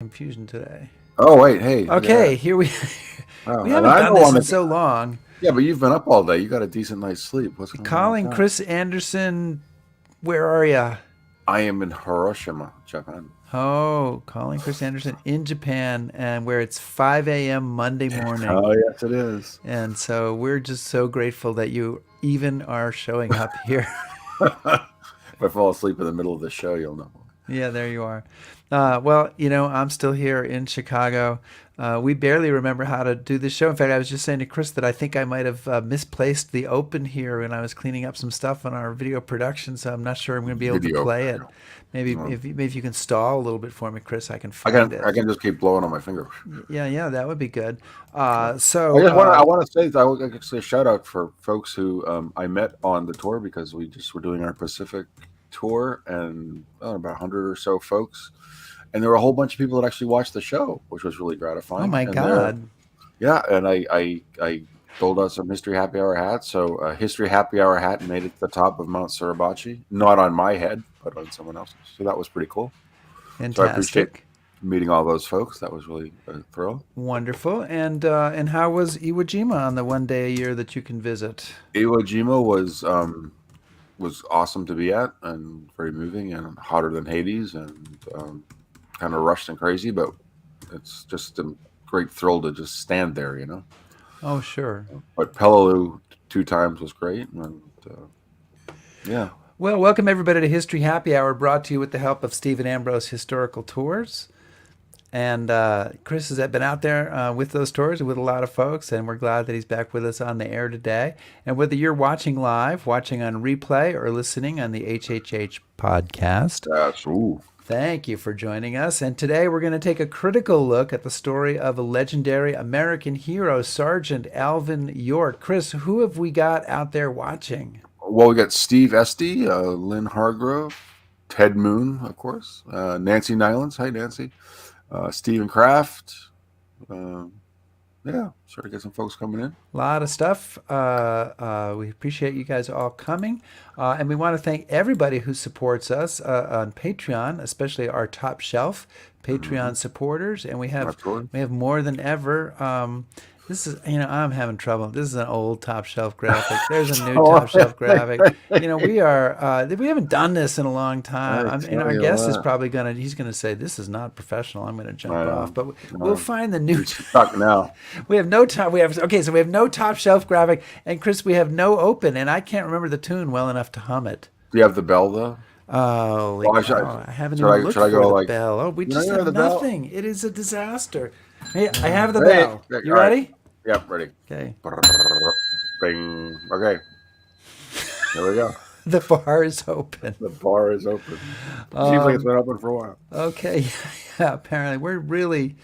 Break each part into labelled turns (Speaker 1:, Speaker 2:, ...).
Speaker 1: confusion today.
Speaker 2: Oh, wait, hey.
Speaker 1: Okay,
Speaker 2: Yeah.
Speaker 1: here we
Speaker 2: Oh,
Speaker 1: we
Speaker 2: and
Speaker 1: haven't
Speaker 2: I
Speaker 1: done
Speaker 2: know
Speaker 1: this
Speaker 2: on
Speaker 1: in
Speaker 2: the,
Speaker 1: so long.
Speaker 2: yeah, but you've been up all day. You got a decent night's sleep. What's going on with
Speaker 1: Calling
Speaker 2: that?
Speaker 1: Chris Anderson, where are ya?
Speaker 2: I am in Hiroshima, Japan.
Speaker 1: Oh, calling Chris Anderson in Japan, and where it's 5 a.m. Monday morning.
Speaker 2: Oh, yes, it is.
Speaker 1: And so we're just so grateful that you even are showing up here.
Speaker 2: If I fall asleep in the middle of the show, you'll know.
Speaker 1: Yeah, there you are. Well, I'm still here in Chicago. We barely remember how to do this show. In fact, I was just saying to Chris that I think I might have misplaced the open here when I was cleaning up some stuff on our video production, so I'm not sure I'm going to be able to
Speaker 2: Video.
Speaker 1: play it. Maybe
Speaker 2: Oh.
Speaker 1: if you can stall a little bit for me, Chris, I can
Speaker 2: I
Speaker 1: find
Speaker 2: can
Speaker 1: it.
Speaker 2: I can just keep blowing on my finger.
Speaker 1: Yeah, that would be good.
Speaker 2: I
Speaker 1: So
Speaker 2: just want to I want to say that I would like to say a shout out for folks who I met on the tour because we just were doing our Pacific tour and about 100 or so folks, and there were a whole bunch of people that actually watched the show, which was really gratifying.
Speaker 1: oh my
Speaker 2: And
Speaker 1: God.
Speaker 2: yeah, and I sold out some History Happy Hour hats. So History Happy Hour hat made it to the top of Mount Suribachi, not on my head, but on someone else's. So that was pretty cool. So I appreciate
Speaker 1: Fantastic.
Speaker 2: meeting all those folks. That was really a thrill.
Speaker 1: Wonderful. And how was Iwo Jima on the one day a year that you can visit?
Speaker 2: Iwo Jima was awesome to be at and very moving and hotter than Hades and kind of rushed and crazy, but it's just a great thrill to just stand there, you know.
Speaker 1: Oh, sure.
Speaker 2: But Peleliu 2 times was great, and yeah,
Speaker 1: Well, welcome everybody to History Happy Hour, brought to you with the help of Stephen Ambrose Historical Tours. And Chris has been out there with those tours with a lot of folks, and we're glad that he's back with us on the air today. And whether you're watching live, watching on replay, or listening on the HHH podcast,
Speaker 2: that's
Speaker 1: thank you for joining us. And today we're going to take a critical look at the story of a legendary American hero, Sergeant Alvin York. Chris, who have we got out there watching?
Speaker 2: Well, we got Steve Esty, Lynn Hargrove, Ted Moon, of course, Nancy Nylans. Hi, Nancy. Stephen Kraft. Yeah, sure to get some folks coming in.
Speaker 1: A lot of stuff. We appreciate you guys all coming. And we want to thank everybody who supports us on Patreon, especially our top shelf Patreon supporters. And we have more than ever. This is, I'm having trouble. This is an old top shelf graphic. There's a new top shelf graphic. We haven't done this in a long time. Our guest is probably he's gonna say, this is not professional. I'm gonna jump off. But we'll find the new.
Speaker 2: Stuck now.
Speaker 1: We have no top. So we have no top shelf graphic, and Chris, we have no open, and I can't remember the tune well enough to hum it.
Speaker 2: Do you have the bell though?
Speaker 1: Oh, I haven't even looked for the bell. Oh, we just have nothing. It is a disaster. Hey, I have the bell. You ready?
Speaker 2: Yep, ready.
Speaker 1: Okay.
Speaker 2: Bing. Okay. There we go.
Speaker 1: The bar is open.
Speaker 2: The bar is open. Seems like it's been open for a while.
Speaker 1: Okay. Yeah, apparently. We're really...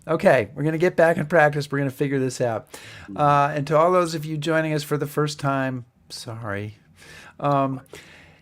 Speaker 1: Okay, we're going to get back in practice. We're going to figure this out. And to all those of you joining us for the first time, sorry.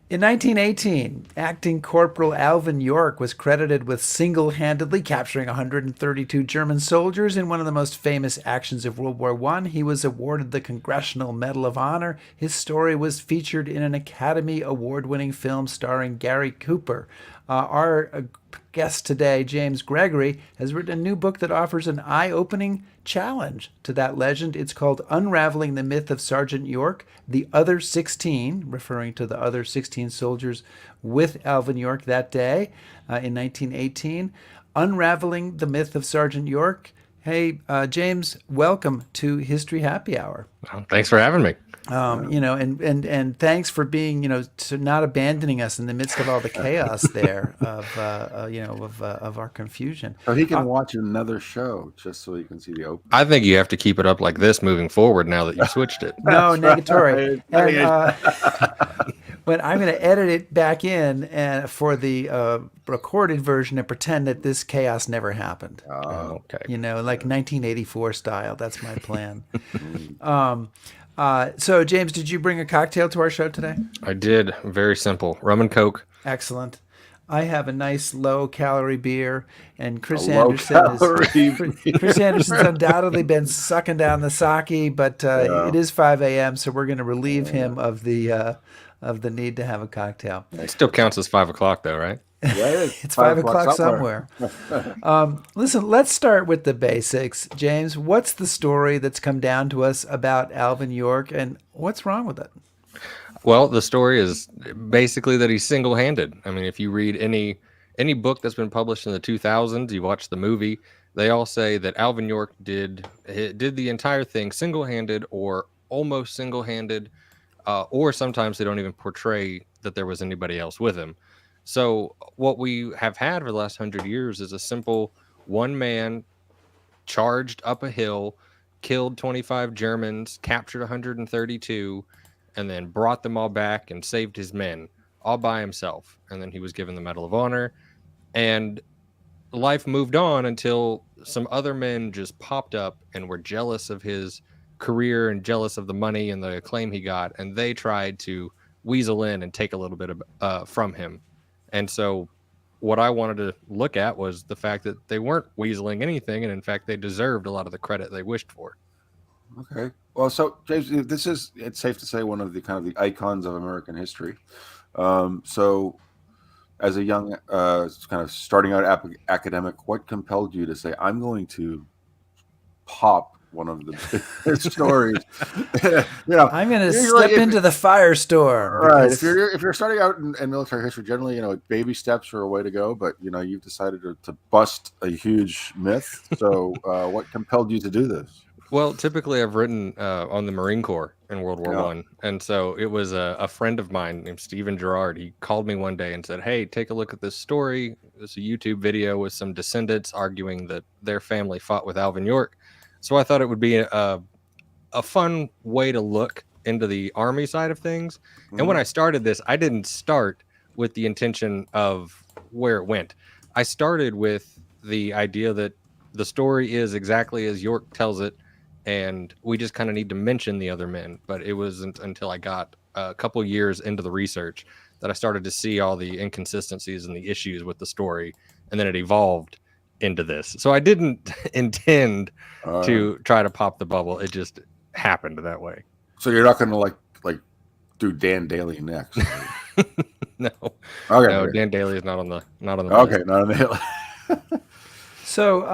Speaker 1: In 1918, acting Corporal Alvin York was credited with single-handedly capturing 132 German soldiers in one of the most famous actions of World War I. He was awarded the Congressional Medal of Honor. His story was featured in an Academy Award-winning film starring Gary Cooper. Our guest today, James Gregory, has written a new book that offers an eye-opening challenge to that legend. It's called Unraveling the Myth of Sergeant York, the Other 16, referring to the other 16 soldiers with Alvin York that day in 1918. Unraveling the Myth of Sergeant York. Hey, James, welcome to History Happy Hour.
Speaker 3: Well, thanks for having me.
Speaker 1: And thanks for being, to not abandoning us in the midst of all the chaos there of our confusion.
Speaker 2: So he can watch another show just so he can see the open.
Speaker 3: I think you have to keep it up like this moving forward now that you switched it.
Speaker 1: No, negatory. And when I'm going to edit it back in and for the recorded version and pretend that this chaos never happened.
Speaker 3: Okay.
Speaker 1: Like 1984 style. That's my plan. So, James, did you bring a cocktail to our show today?
Speaker 3: I did. Very simple. Rum and Coke.
Speaker 1: Excellent. I have a nice low-calorie beer, and Chris Anderson's undoubtedly been sucking down the sake, but it is 5 a.m., so we're going to relieve him of the need to have a cocktail.
Speaker 3: It still counts as 5 o'clock, though, right?
Speaker 2: Yeah, it is.
Speaker 1: It's
Speaker 2: 5 o'clock
Speaker 1: somewhere.
Speaker 2: somewhere.
Speaker 1: Listen, let's start with the basics. James, what's the story that's come down to us about Alvin York, and what's wrong with it?
Speaker 3: Well, the story is basically that he's single-handed. I mean, if you read any book that's been published in the 2000s, you watch the movie, they all say that Alvin York did the entire thing single-handed or almost single-handed, or sometimes they don't even portray that there was anybody else with him. So what we have had for the last 100 years is a simple one man charged up a hill, killed 25 Germans, captured 132, and then brought them all back and saved his men all by himself. And then he was given the Medal of Honor. And life moved on until some other men just popped up and were jealous of his career and jealous of the money and the acclaim he got. And they tried to weasel in and take a little bit of, from him. And so what I wanted to look at was the fact that they weren't weaseling anything, and in fact, they deserved a lot of the credit they wished for.
Speaker 2: Okay. Well, so James, it's safe to say, one of the kind of the icons of American history. So as a young, kind of starting out academic, what compelled you to say, I'm going to pop one of the biggest stories?
Speaker 1: I'm going to slip into the firestorm.
Speaker 2: Right. If you're starting out in military history, generally, baby steps are a way to go, but you've decided to bust a huge myth. So, what compelled you to do this?
Speaker 3: Well, typically I've written on the Marine Corps in World War I. And so it was a friend of mine named Stephen Gerard. He called me one day and said, hey, take a look at this story. It's a YouTube video with some descendants arguing that their family fought with Alvin York. So I thought it would be a fun way to look into the Army side of things. Mm-hmm. And when I started this, I didn't start with the intention of where it went. I started with the idea that the story is exactly as York tells it, and we just kind of need to mention the other men. But it wasn't until I got a couple years into the research that I started to see all the inconsistencies and the issues with the story, and then it evolved into this. So I didn't intend to try to pop the bubble. It just happened that way.
Speaker 2: So you're not going to like do Dan Daly next?
Speaker 3: No.
Speaker 2: Okay.
Speaker 3: No, Dan Daly is not on the
Speaker 2: okay,
Speaker 3: list.
Speaker 2: not on the
Speaker 1: So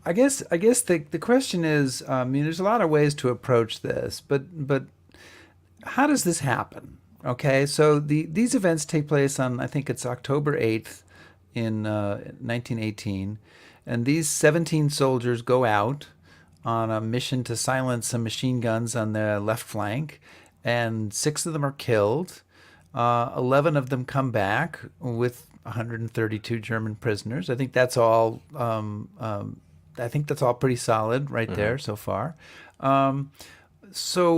Speaker 1: I guess the question is, I mean, there's a lot of ways to approach this, but how does this happen? Okay, so these events take place on, I think it's October 8th in 1918, and these 17 soldiers go out on a mission to silence some machine guns on the left flank, and 6 of them are killed. 11 of them come back with 132 German prisoners. I think that's all. I think that's all pretty solid right there so far. So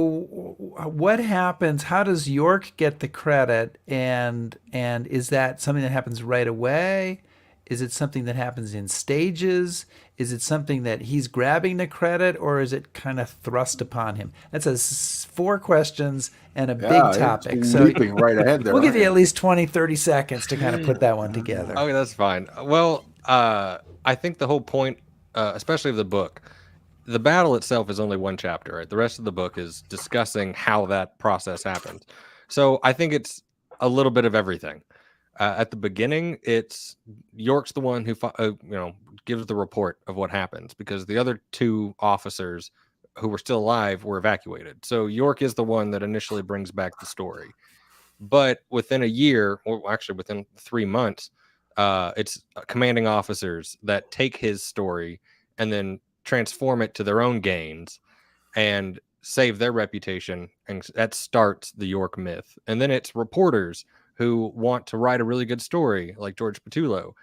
Speaker 1: what happens? How does York get the credit? And is that something that happens right away? Is it something that happens in stages? Is it something that he's grabbing the credit, or is it kind of thrust upon him? That's 4 questions and a big topic. So
Speaker 2: leaping right ahead there.
Speaker 1: We'll give you at least 20, 30 seconds to kind of put that one together.
Speaker 3: Okay, that's fine. Well, I think the whole point, especially of the book, the battle itself is only 1 chapter, right? The rest of the book is discussing how that process happens. So I think it's a little bit of everything. At the beginning, it's York's the one who gives the report of what happens, because the other 2 officers who were still alive were evacuated. So York is the one that initially brings back the story. But within a year, or actually within 3 months, it's commanding officers that take his story and then transform it to their own gains and save their reputation, and that starts the York myth. And then it's reporters who want to write a really good story, like George Petullo.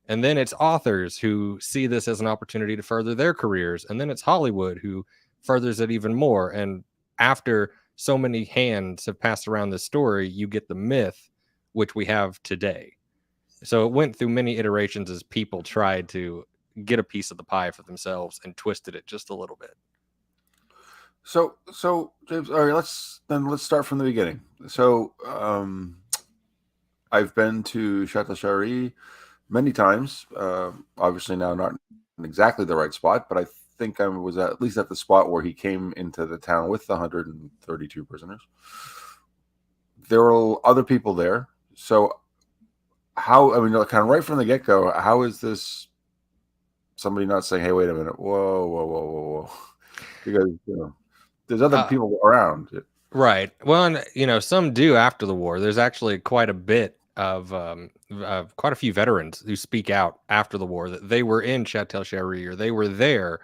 Speaker 3: And then it's authors who see this as an opportunity to further their careers. And then it's Hollywood who furthers it even more. And after so many hands have passed around this story, you get the myth, which we have today. So it went through many iterations as people tried to get a piece of the pie for themselves and twisted it just a little bit.
Speaker 2: So James, all right, let's start from the beginning. So I've been to Château-Chiary many times. Obviously now not in exactly the right spot, but I think I was at least at the spot where he came into the town with the 132 prisoners. There were other people there. So how, I mean, kind of right from the get go, how is this somebody not saying, "Hey, wait a minute, whoa, whoa, whoa, whoa, whoa," because there's other people around.
Speaker 3: Right. Well, and some do after the war. There's actually quite a bit of quite a few veterans who speak out after the war that they were in Château-Chery or they were there,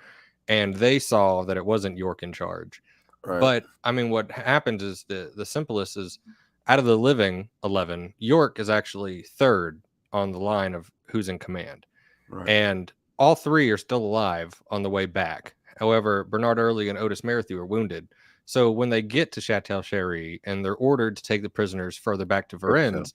Speaker 3: and they saw that it wasn't York in charge.
Speaker 2: Right.
Speaker 3: But I mean, what happens is the simplest is out of the living 11, York is actually third on the line of who's in command,
Speaker 2: Right.
Speaker 3: and all three are still alive on the way back. However, Bernard Early and Otis Merrithew are wounded. So when they get to Château-Chery and they're ordered to take the prisoners further back to Varennes,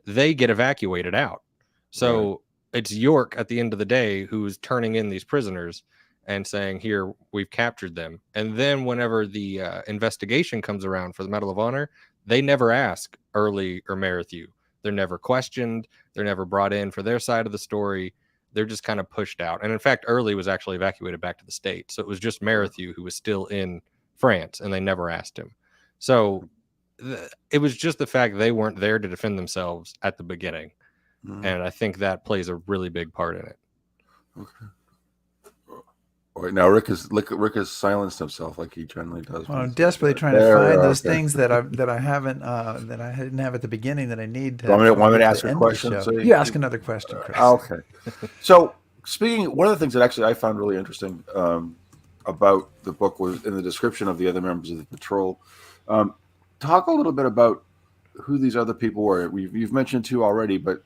Speaker 3: they get evacuated out. So it's York at the end of the day who's turning in these prisoners and saying, "Here, we've captured them." And then whenever the investigation comes around for the Medal of Honor, they never ask Early or Merrithew. They're never questioned. They're never brought in for their side of the story. They're just kind of pushed out. And in fact, Early was actually evacuated back to the States. So it was just Merrithew who was still in France, and they never asked him. So it was just the fact they weren't there to defend themselves at the beginning. And I think that plays a really big part in it.
Speaker 2: Okay. All right, now Rick has silenced himself like he generally does.
Speaker 1: Well, I'm desperately trying to find those things that I haven't that I didn't have at the beginning that I need to.
Speaker 2: Want me to ask a question?
Speaker 1: So you ask another question, Chris.
Speaker 2: Okay. So one of the things that actually I found really interesting about the book was in the description of the other members of the patrol. Talk a little bit about who these other people were. You've mentioned two already, but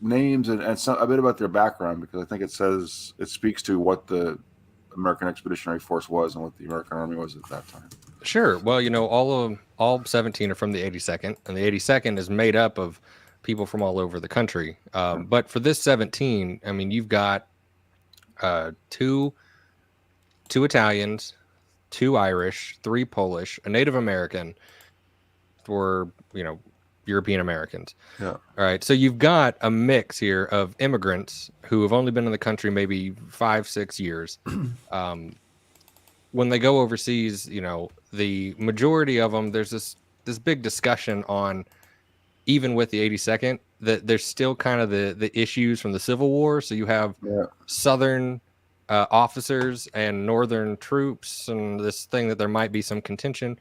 Speaker 2: names and a bit about their background, because I think it speaks to what the American Expeditionary Force was and what the American Army was at that time.
Speaker 3: Sure. Well, all 17 are from the 82nd, and the 82nd is made up of people from all over the country. But for this 17, I mean, you've got two Italians, 2 Irish, 3 Polish, a Native American, for European Americans.
Speaker 2: Yeah.
Speaker 3: All right. So you've got a mix here of immigrants who have only been in the country maybe 5-6 years. When they go overseas, the majority of them, there's this big discussion on, even with the 82nd, that there's still kind of the issues from the Civil War. So you have Southern officers and Northern troops, and this thing that there might be some contention.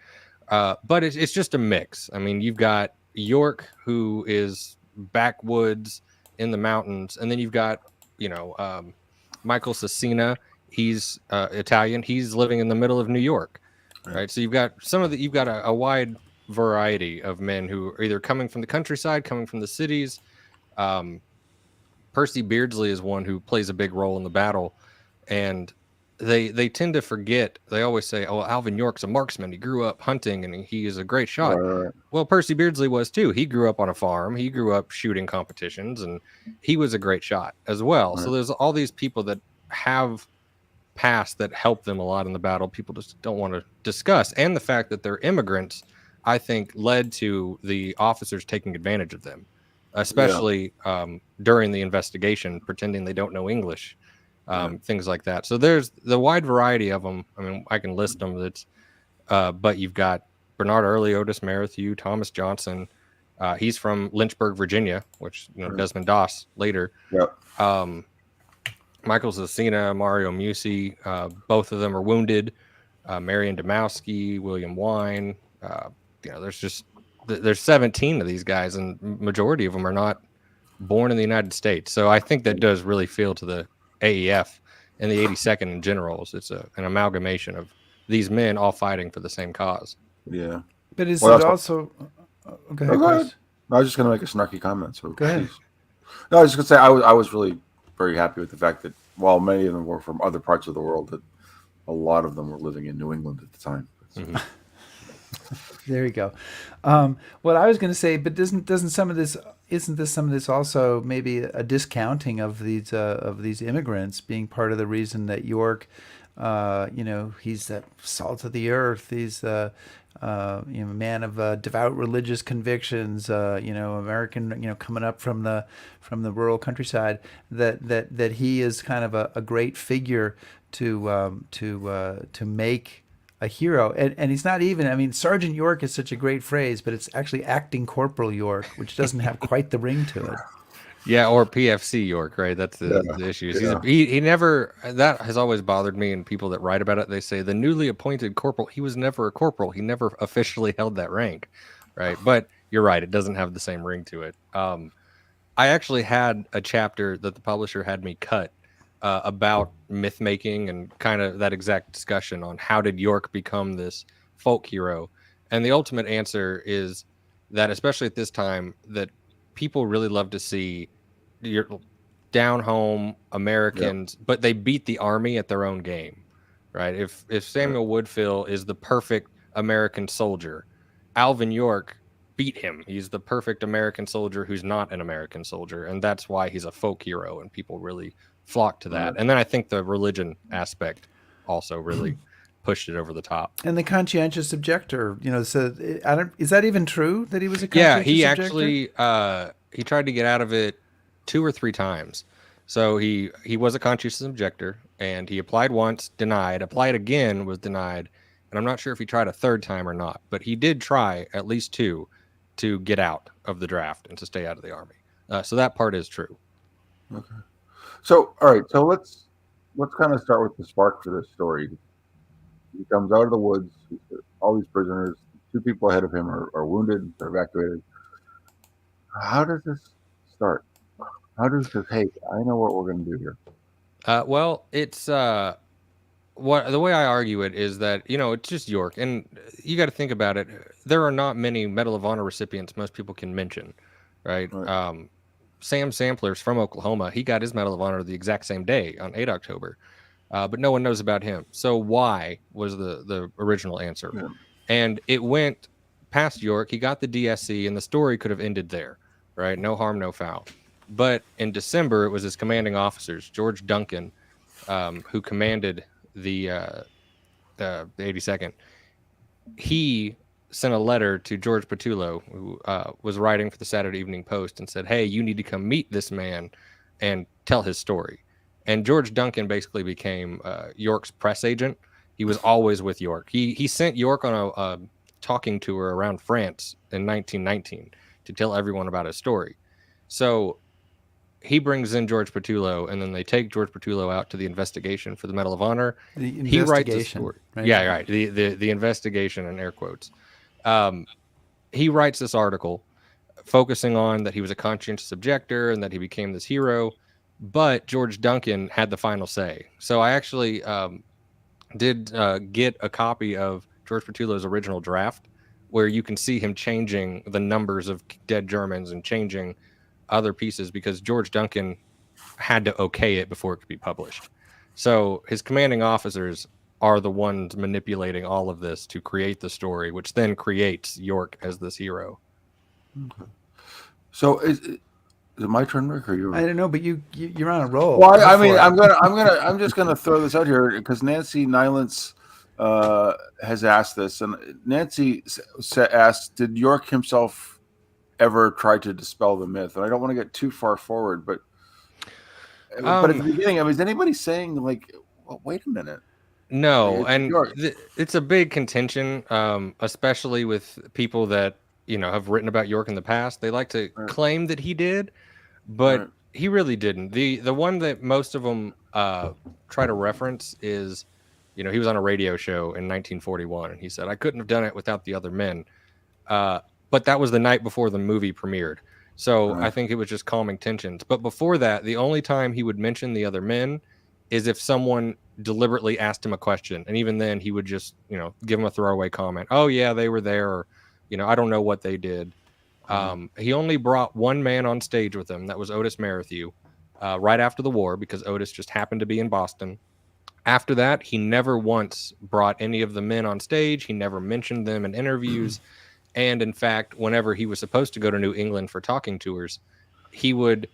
Speaker 3: But it's just a mix. I mean, you've got York, who is backwoods in the mountains, and then you've got Michael Cecina. He's Italian. He's living in the middle of New York, right? So you've got a wide variety of men who are either coming from the countryside, coming from the cities. Percy Beardsley is one who plays a big role in the battle, and they tend to forget. They always say, "Oh, Alvin York's a marksman. He grew up hunting, and he is a great shot."
Speaker 2: Right.
Speaker 3: Well, Percy Beardsley was too. He grew up on a farm. He grew up shooting competitions, and he was a great shot as well.
Speaker 2: Right.
Speaker 3: So there's all these people that have past that help them a lot in the battle. People just don't want to discuss, and the fact that they're immigrants, I think, led to the officers taking advantage of them, especially during the investigation, pretending they don't know English. Things like that. So there's the wide variety of them. I mean, I can list them. But you've got Bernard Early, Otis Merrithew, Thomas Johnson. He's from Lynchburg, Virginia, which Desmond Doss later.
Speaker 2: Yep.
Speaker 3: Michael Cecina, Mario Musi, both of them are wounded. Marion Demowski, William Wine. There's 17 of these guys, and majority of them are not born in the United States. So I think that does really feel to the AEF and the 82nd in general. It's an amalgamation of these men all fighting for the same cause.
Speaker 2: Yeah.
Speaker 1: But is it also...
Speaker 2: Go ahead. I was just going to make a snarky comment. So
Speaker 1: go ahead.
Speaker 2: No, I was just going to say I was really very happy with the fact that while many of them were from other parts of the world, that a lot of them were living in New England at the time.
Speaker 3: Mm-hmm.
Speaker 1: There you go. What I was going to say, but isn't some of this also maybe a discounting of these immigrants being part of the reason that York, he's that salt of the earth. He's a man of devout religious convictions. American, coming up from the rural countryside. That he is kind of a great figure to make a hero, and he's not even. I mean, Sergeant York is such a great phrase, but it's actually Acting Corporal York, which doesn't have quite the ring to it.
Speaker 3: Yeah, or PFC York, right? That's the
Speaker 2: Yeah,
Speaker 3: issue.
Speaker 2: yeah.
Speaker 3: He never, that has always bothered me, and people that write about it, they say the newly appointed corporal, he was never a corporal. He never officially held that rank, right? But you're right, it doesn't have the same ring to it. I actually had a chapter that the publisher had me cut about myth making and kind of that exact discussion on how did York become this folk hero. And the ultimate answer is that, especially at this time, that people really love to see your down home Americans, but they beat the army at their own game, right? If Samuel Woodville is the perfect American soldier, Alvin York beat him. He's the perfect American soldier who's not an American soldier, and that's why he's a folk hero, and people really flock to that. And then I think the religion aspect also really pushed it over the top.
Speaker 1: And the conscientious objector, so I don't. Is that even true that he was a
Speaker 3: Yeah,
Speaker 1: conscientious
Speaker 3: he
Speaker 1: objector?
Speaker 3: actually he tried to get out of it 2 or 3 times. So he was a conscientious objector, and he applied once, denied, applied again, was denied, and I'm not sure if he tried a third time or not, but he did try at least 2 to get out of the draft and to stay out of the army. So that part is true.
Speaker 2: Okay. So, all right. So let's kind of start with the spark for this story. He comes out of the woods. All these prisoners, 2 people ahead of him are wounded. They're evacuated. How does this start? How does this? Hey, I know what we're going to do here.
Speaker 3: Well, it's what the way I argue it is that it's just York, and you got to think about it. There are not many Medal of Honor recipients most people can mention, right? Sam Sampler's from Oklahoma. He got his Medal of Honor the exact same day on 8 October, but no one knows about him. So why was the original answer?
Speaker 2: Yeah.
Speaker 3: And it went past York. He got the DSC, and the story could have ended there, right? No harm, no foul. But in December, it was his commanding officers, George Duncan, who commanded the 82nd. He sent a letter to George Petullo, who was writing for the Saturday Evening Post, and said, hey, you need to come meet this man and tell his story. And George Duncan basically became York's press agent. He was always with York. He sent York on a talking tour around France in 1919 to tell everyone about his story. So he brings in George Petullo, and then they take George Petullo out to the investigation for the Medal of Honor. He writes a story. Right? Yeah, right. The investigation in air quotes. He writes this article focusing on that he was a conscientious objector and that he became this hero, but George Duncan had the final say. So I actually did get a copy of George Petullo's original draft, where you can see him changing the numbers of dead Germans and changing other pieces because George Duncan had to okay it before it could be published. So his commanding officers are the ones manipulating all of this to create the story, which then creates York as this hero.
Speaker 2: Okay. So is it my turn, Rick, or you?
Speaker 1: I don't know, but you're on a roll.
Speaker 2: Well, I mean, I'm just gonna throw this out here because Nancy Nylance has asked this, and Nancy asked, "Did York himself ever try to dispel the myth?" And I don't want to get too far forward, but at the beginning, I mean, is anybody saying like, well, "Wait a minute"?
Speaker 3: No, and it's a big contention, especially with people that have written about York in the past. They like to claim that he did, but he really didn't. The one that most of them try to reference is, he was on a radio show in 1941, and he said, "I couldn't have done it without the other men." But that was the night before the movie premiered. So I think it was just calming tensions. But before that, the only time he would mention the other men is if someone deliberately asked him a question. And even then he would just, give him a throwaway comment. Oh yeah, they were there. Or, I don't know what they did. He only brought one man on stage with him. That was Otis Merrithew, right after the war, because Otis just happened to be in Boston. After that, he never once brought any of the men on stage. He never mentioned them in interviews. And in fact, whenever he was supposed to go to New England for talking tours, he would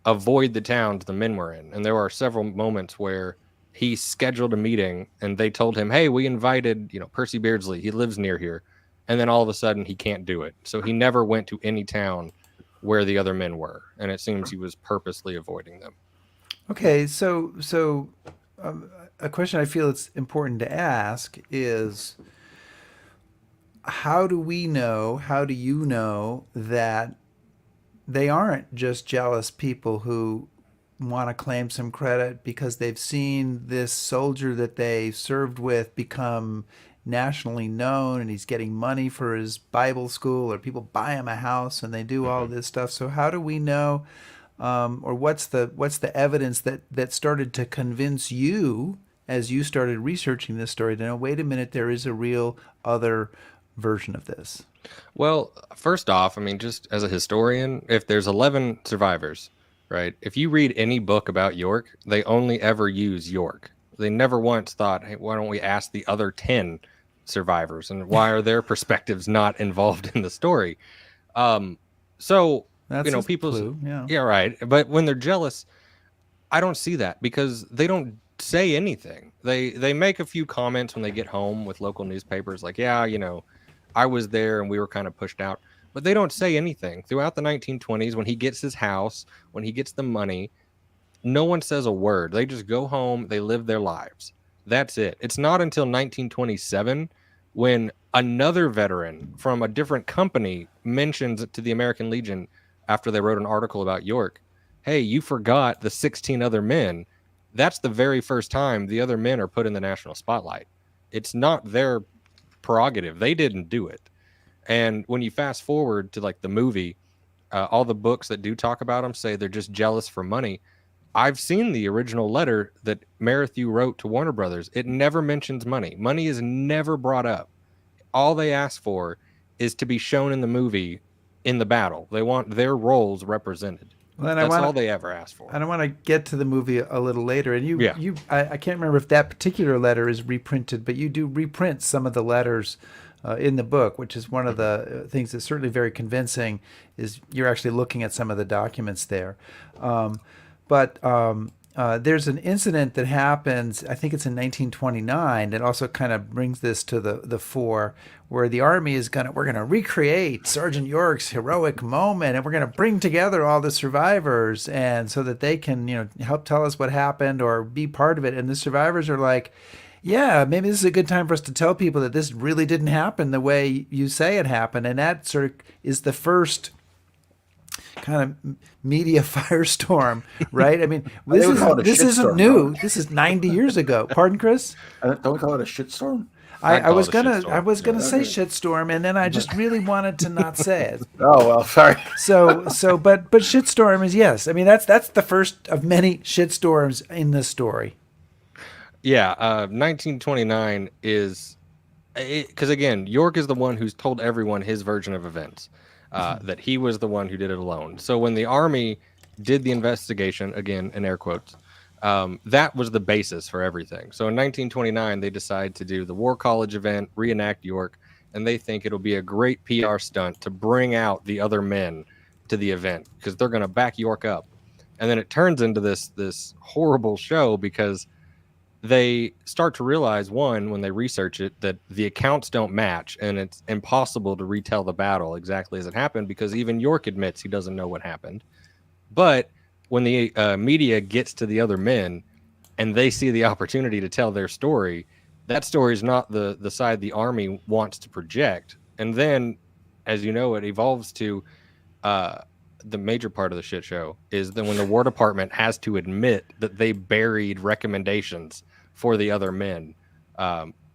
Speaker 3: avoid the towns the men were in. And there are several moments where he scheduled a meeting and they told him, hey, we invited, Percy Beardsley. He lives near here. And then all of a sudden he can't do it. So he never went to any town where the other men were. And it seems he was purposely avoiding them.
Speaker 1: Okay. So a question I feel it's important to ask is, how do we know, how do you know that they aren't just jealous people who want to claim some credit because they've seen this soldier that they served with become nationally known and he's getting money for his Bible school, or people buy him a house and they do all this stuff? So how do we know, or what's the evidence that started to convince you as you started researching this story to know, wait a minute, there is a real other version of this?
Speaker 3: Well, first off, I mean, just as a historian, if there's 11 survivors, right? If you read any book about York, they only ever use York. They never once thought, hey, why don't we ask the other 10 survivors, and why are their perspectives not involved in the story? Um, so,
Speaker 1: That's a
Speaker 3: people's,
Speaker 1: clue. Yeah.
Speaker 3: yeah, right. But when they're jealous, I don't see that because they don't say anything. They make a few comments when they get home with local newspapers, like, yeah, I was there and we were kind of pushed out. But they don't say anything throughout the 1920s. When he gets his house, when he gets the money, no one says a word. They just go home, they live their lives. That's it. It's not until 1927 when another veteran from a different company mentions it to the American Legion after they wrote an article about York. Hey, you forgot the 16 other men. That's the very first time the other men are put in the national spotlight. It's not their prerogative. They didn't do it. And when you fast forward to like the movie, all the books that do talk about them say they're just jealous for money. I've seen the original letter that Merrithew wrote to Warner Brothers. It never mentions money. Money is never brought up. All they ask for is to be shown in the movie in the battle. They want their roles represented.
Speaker 1: Well, then
Speaker 3: That's
Speaker 1: I
Speaker 3: all
Speaker 1: want
Speaker 3: they ever ask for.
Speaker 1: and I want to get to the movie a little later. And
Speaker 3: Yeah.
Speaker 1: I can't remember if that particular letter is reprinted, but you do reprint some of the letters in the book, which is one of the things that's certainly very convincing. Is you're actually looking at some of the documents there. But there's an incident that happens, I think it's in 1929, that also kind of brings this to the fore, where the Army is we're gonna recreate Sergeant York's heroic moment, and we're gonna bring together all the survivors, and so that they can help tell us what happened or be part of it. And the survivors are like, yeah, maybe this is a good time for us to tell people that this really didn't happen the way you say it happened. And that sort of is the first kind of media firestorm, right? I mean,
Speaker 2: They would call it a
Speaker 1: this isn't
Speaker 2: shitstorm,
Speaker 1: new.
Speaker 2: though.
Speaker 1: This is 90 years ago. Pardon, Chris?
Speaker 2: Don't we call it a shitstorm?
Speaker 3: I'd
Speaker 1: I
Speaker 3: call
Speaker 1: was
Speaker 3: it a
Speaker 1: gonna
Speaker 3: shitstorm.
Speaker 1: say shitstorm, and then I just really wanted to not say it.
Speaker 2: Oh well, sorry.
Speaker 1: But shitstorm is, yes. I mean, that's the first of many shitstorms in this story.
Speaker 3: Yeah, 1929 is because again, York is the one who's told everyone his version of events, that he was the one who did it alone. So when the Army did the investigation, again in air quotes, that was the basis for everything. So in 1929, they decide to do the War College event, reenact York, and they think it'll be a great PR stunt to bring out the other men to the event because they're going to back York up. And then it turns into this horrible show because they start to realize, one, when they research it, that the accounts don't match and it's impossible to retell the battle exactly as it happened because even York admits he doesn't know what happened. But when the media gets to the other men and they see the opportunity to tell their story, that story is not the side the Army wants to project. And then, as you know, it evolves to the major part of the shit show is that when the War Department has to admit that they buried recommendations for the other men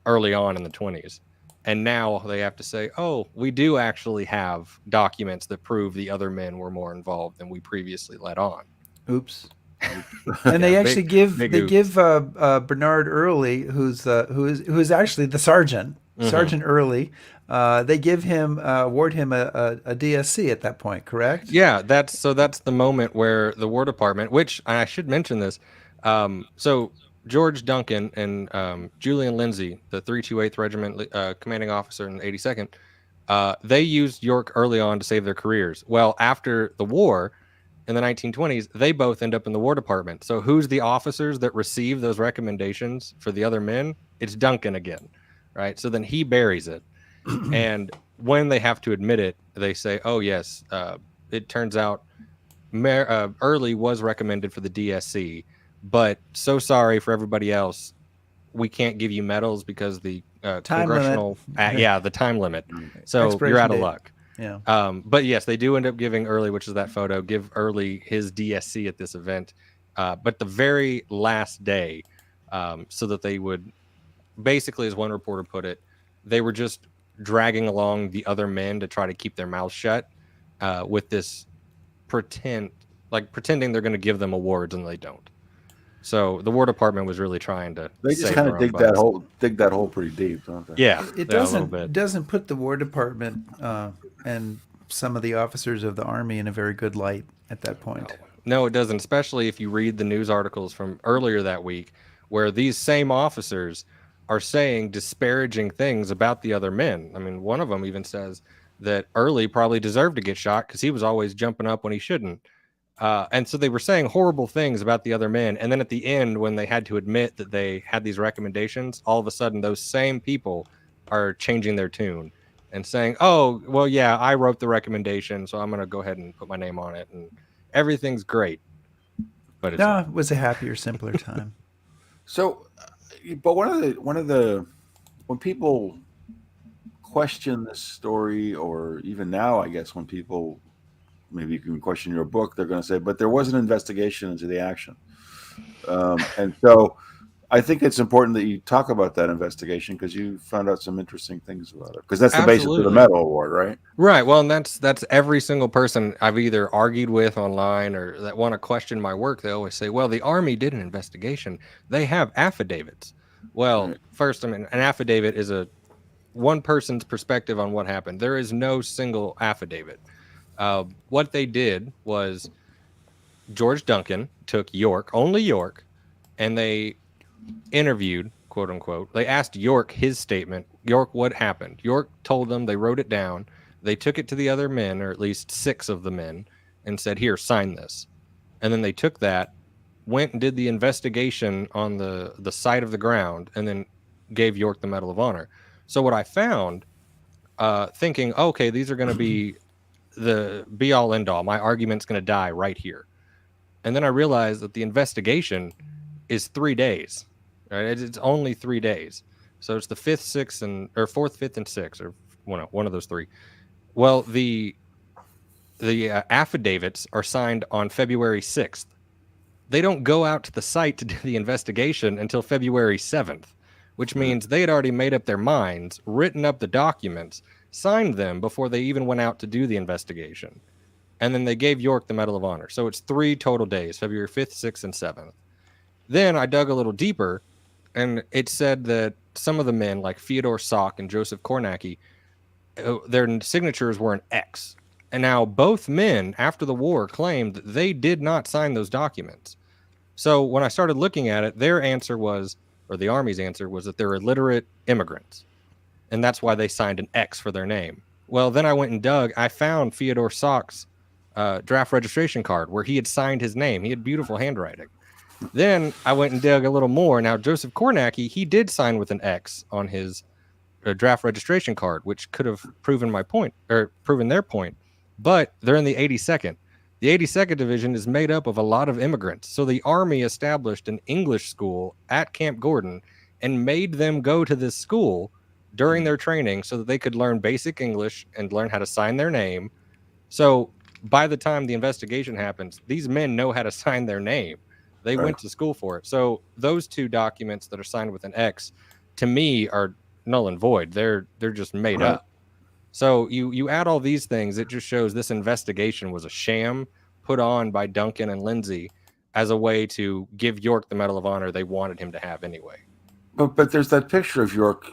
Speaker 3: early on in the 20s. And now they have to say, oh, we do actually have documents that prove the other men were more involved than we previously let on.
Speaker 1: Oops. And they actually give Bernard Early, who is actually the sergeant, Sergeant Early. They give him award him a DSC at that point, correct?
Speaker 3: Yeah, that's the moment where the War Department, which I should mention this, so George Duncan and Julian Lindsay, the 328th Regiment commanding officer in the 82nd, they used York early on to save their careers. Well, after the war in the 1920s, they both end up in the War Department. So who's the officers that receive those recommendations for the other men? It's Duncan again, right? So then he buries it. And when they have to admit it, they say, oh, yes, it turns out Early was recommended for the DSC, but so sorry for everybody else. We can't give you medals because the
Speaker 1: Time limit.
Speaker 3: congressional, the time limit. So you're
Speaker 1: Expiration
Speaker 3: out of
Speaker 1: date.
Speaker 3: luck.
Speaker 1: Yeah.
Speaker 3: But yes, they do end up giving Early, which is that photo, give Early his DSC at this event. But the very last day, so that they would basically, as one reporter put it, they were just dragging along the other men to try to keep their mouths shut with this pretending they're going to give them awards and they don't. So the War Department was really trying to.
Speaker 2: They just
Speaker 3: save
Speaker 2: kind
Speaker 3: their
Speaker 2: of
Speaker 3: own butts.
Speaker 2: dig that hole pretty deep, don't they?
Speaker 3: Yeah,
Speaker 1: It
Speaker 3: yeah, a little bit.
Speaker 1: doesn't put the War Department and some of the officers of the Army in a very good light at that point.
Speaker 3: No, it doesn't, especially if you read the news articles from earlier that week where these same officers are saying disparaging things about the other men. I mean, one of them even says that Early probably deserved to get shot because he was always jumping up when he shouldn't. And so they were saying horrible things about the other men. And then at the end, when they had to admit that they had these recommendations, all of a sudden those same people are changing their tune and saying, oh, well, yeah, I wrote the recommendation, so I'm going to go ahead and put my name on it. And everything's great. But it's
Speaker 1: No, it was a happier, simpler time.
Speaker 2: So, but one of the when people question this story, or even now, I guess when people maybe you can question your book, they're going to say, but there was an investigation into the action, and so I think it's important that you talk about that investigation because you found out some interesting things about it. Because that's the basis of the
Speaker 3: Absolutely.
Speaker 2: medal award, right?
Speaker 3: Right. Well, and that's every single person I've either argued with online or that want to question my work. They always say, well, the Army did an investigation. They have affidavits. Well,
Speaker 2: Right.
Speaker 3: first, I mean, an affidavit is a one person's perspective on what happened. There is no single affidavit. What they did was George Duncan took York, only York, and they interviewed, quote unquote. They asked York his statement. York, what happened? York told them, they wrote it down. They took it to the other men, or at least 6 of the men, and said, here, sign this. And then they took that, went and did the investigation on the site of the ground, and then gave York the Medal of Honor. So what I found, thinking, okay, these are going to be the be all end all. My argument's going to die right here. And then I realized that the investigation is 3 days. Right? It's only 3 days. So it's the 5th, 6th, and or 4th, 5th, and 6th, or one of those 3. Well, the affidavits are signed on February 6th. They don't go out to the site to do the investigation until February 7th, which means they had already made up their minds, written up the documents, signed them before they even went out to do the investigation. And then they gave York the Medal of Honor. So it's 3 total days, February 5th, 6th, and 7th. Then I dug a little deeper, and it said that some of the men, like Fyodor Sok and Joseph Kornacki, their signatures were an X. And now both men, after the war, claimed that they did not sign those documents. So when I started looking at it, their answer was, or the Army's answer was, that they're illiterate immigrants. And that's why they signed an X for their name. Well, then I went and dug. I found Fyodor Sok's draft registration card where he had signed his name. He had beautiful handwriting. Then I went and dug a little more. Now, Joseph Kornacki, he did sign with an X on his draft registration card, which could have proven my point, or proven their point. But they're in the 82nd. The 82nd Division is made up of a lot of immigrants. So the Army established an English school at Camp Gordon and made them go to this school during their training so that they could learn basic English and learn how to sign their name. So by the time the investigation happens, these men know how to sign their name. They went to school for it. So those 2 documents that are signed with an X, to me, are null and void. They're just made up. So you add all these things, it just shows this investigation was a sham put on by Duncan and Lindsay as a way to give York the Medal of Honor they wanted him to have anyway.
Speaker 2: But there's that picture of York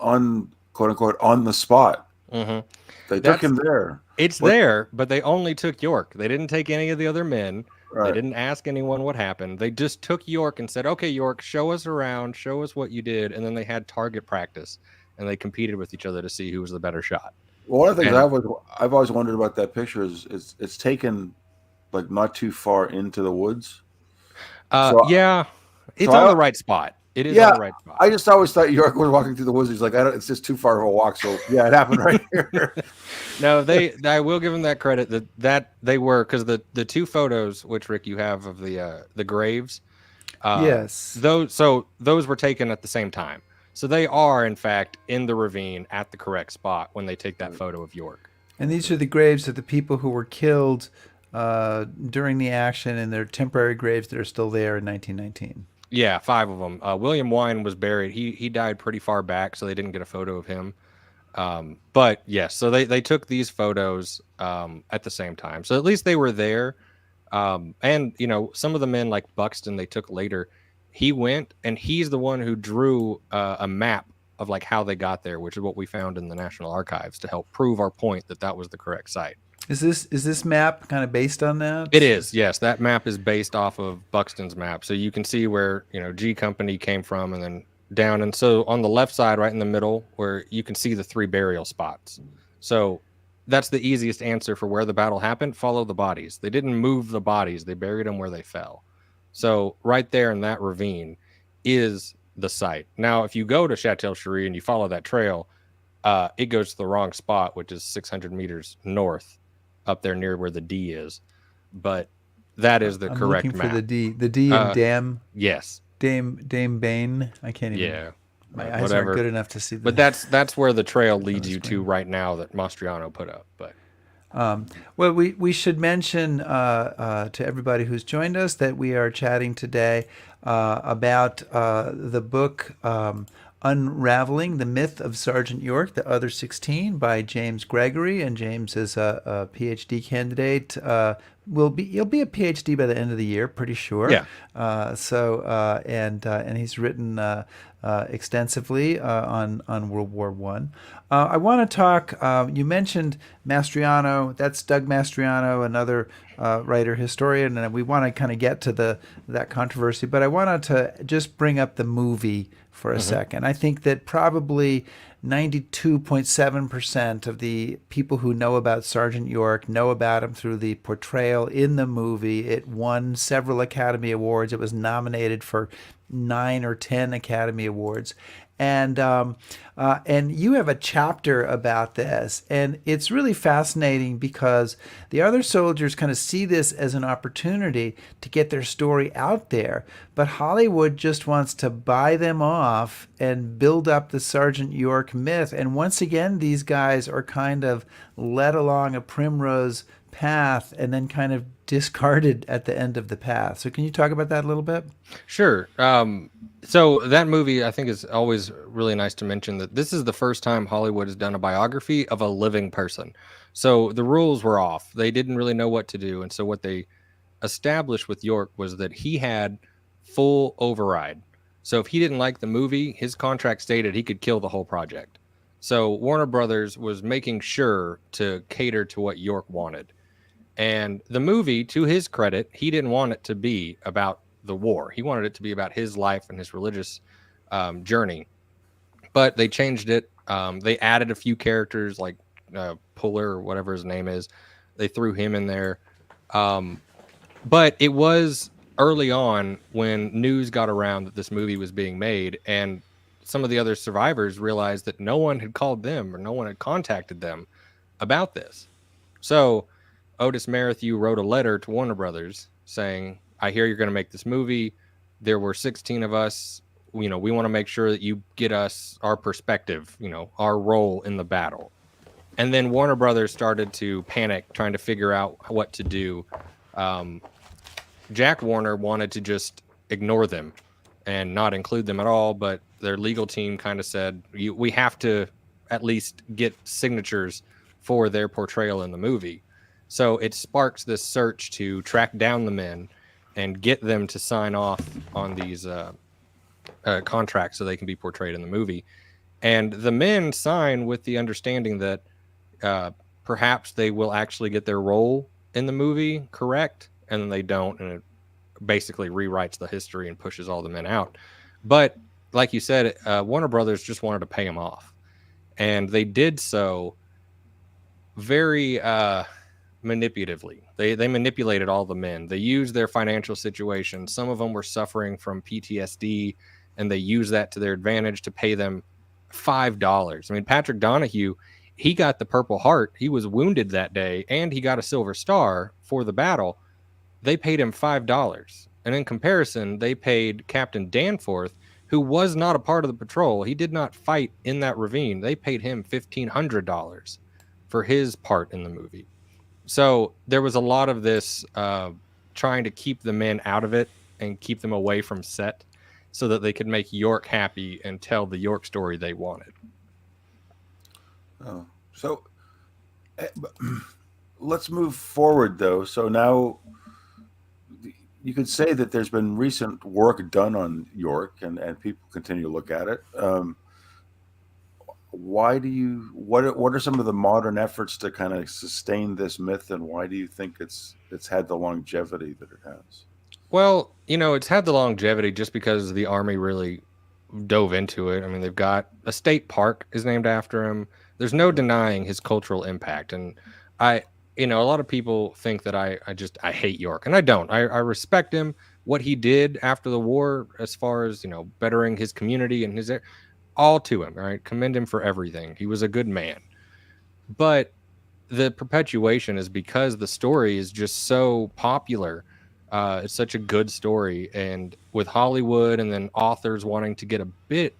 Speaker 2: on, quote unquote, on the spot.
Speaker 3: Mm-hmm.
Speaker 2: They took him there.
Speaker 3: It's there, but they only took York. They didn't take any of the other men.
Speaker 2: Right.
Speaker 3: They didn't ask anyone what happened. They just took York and said, okay, York, show us around, show us what you did. And then they had target practice and they competed with each other to see who was the better shot.
Speaker 2: Well, one of the things I've always wondered about that picture is it's taken like not too far into the woods.
Speaker 3: Yeah, it's on the right spot. It is on the right spot.
Speaker 2: I just always thought York was walking through the woods. He's like, it's just too far of a walk. So yeah, it happened right here.
Speaker 3: No, I will give them that credit that they were, because the 2 photos which Rick you have of the graves,
Speaker 1: Yes.
Speaker 3: Those were taken at the same time. So they are, in fact, in the ravine at the correct spot when they take that photo of York.
Speaker 1: And these are the graves of the people who were killed during the action, and they're temporary graves that are still there in 1919.
Speaker 3: Yeah, 5 of them. William Wine was buried. He died pretty far back, so they didn't get a photo of him. But yes, so they took these photos at the same time. So at least they were there. And some of the men like Buxton they took later, he went and he's the one who drew a map of like how they got there, which is what we found in the National Archives to help prove our point that was the correct site.
Speaker 1: Is this map kind of based on that?
Speaker 3: It is, yes. That map is based off of Buxton's map. So you can see where, G Company came from and then down. And so on the left side, right in the middle, where you can see the 3 burial spots. So that's the easiest answer for where the battle happened. Follow the bodies. They didn't move the bodies. They buried them where they fell. So right there in that ravine is the site. Now, if you go to Chatel Cherie and you follow that trail, it goes to the wrong spot, which is 600 meters north, up there near where the D is. But that is the
Speaker 1: I'm
Speaker 3: correct
Speaker 1: looking
Speaker 3: map.
Speaker 1: for the D in Dam.
Speaker 3: Yes.
Speaker 1: Dame Bain. I can't even.
Speaker 3: Yeah.
Speaker 1: My eyes
Speaker 3: whatever.
Speaker 1: aren't good enough to see.
Speaker 3: But that's where the trail leads you to right now that Mastriano put up. But
Speaker 1: well, we should mention to everybody who's joined us that we are chatting today about the book Unraveling, the Myth of Sergeant York, the Other 16 by James Gregory. And James is a PhD candidate. He'll be a PhD by the end of the year, pretty sure.
Speaker 3: Yeah.
Speaker 1: And he's written extensively on World War One. I want to talk. You mentioned Mastriano. That's Doug Mastriano, another writer historian, and we want to kind of get to that controversy. But I wanted to just bring up the movie for a second. I think that probably 92.7% of the people who know about Sergeant York know about him through the portrayal in the movie. It won several Academy Awards. It was nominated for 9 or 10 Academy Awards. And you have a chapter about this, and it's really fascinating because the other soldiers kind of see this as an opportunity to get their story out there, but Hollywood just wants to buy them off and build up the Sergeant York myth. And once again, these guys are kind of led along a primrose path and then kind of discarded at the end of the path. So can you talk about that a little bit?
Speaker 3: Sure. So that movie, I think, is always really nice to mention that this is the first time Hollywood has done a biography of a living person. So the rules were off. They didn't really know what to do. And so what they established with York was that he had full override. So if he didn't like the movie, his contract stated he could kill the whole project. So Warner Brothers was making sure to cater to what York wanted. And the movie, to his credit, he didn't want it to be about the war. He wanted it to be about his life and his religious journey. But they changed it. They added a few characters like Puller or whatever his name is. They threw him in there. But it was early on when news got around that this movie was being made, and some of the other survivors realized that no one had called them or no one had contacted them about this. So Otis Merrithew wrote a letter to Warner Brothers saying, I hear you're going to make this movie. There were 16 of us. We want to make sure that you get us our perspective, our role in the battle. And then Warner Brothers started to panic, trying to figure out what to do. Jack Warner wanted to just ignore them and not include them at all, but their legal team kind of said, we have to at least get signatures for their portrayal in the movie. So it sparks this search to track down the men and get them to sign off on these contracts so they can be portrayed in the movie. And the men sign with the understanding that perhaps they will actually get their role in the movie correct, and then they don't, and it basically rewrites the history and pushes all the men out. But like you said, Warner Brothers just wanted to pay them off, and they did so very manipulatively. They manipulated all the men. They used their financial situation. Some of them were suffering from PTSD, and they used that to their advantage to pay them $5. I mean, Patrick Donahue, he got the Purple Heart. He was wounded that day, and he got a Silver Star for the battle. They paid him $5. And in comparison, they paid Captain Danforth, who was not a part of the patrol. He did not fight in that ravine. They paid him $1,500 for his part in the movie. So there was a lot of this trying to keep the men out of it and keep them away from set so that they could make York happy and tell the York story they wanted.
Speaker 2: Oh, so let's move forward, though. So now you could say that there's been recent work done on York, and people continue to look at it. What are some of the modern efforts to kind of sustain this myth, and why do you think it's had the longevity that it has?
Speaker 3: Well, it's had the longevity just because the Army really dove into it. I mean, they've got a state park is named after him. There's no denying his cultural impact. And a lot of people think that I hate York, and I don't. I respect him, what he did after the war, as far as, bettering his community and all to him, right? Commend him for everything. He was a good man. But the perpetuation is because the story is just so popular. It's such a good story. And with Hollywood and then authors wanting to get a bit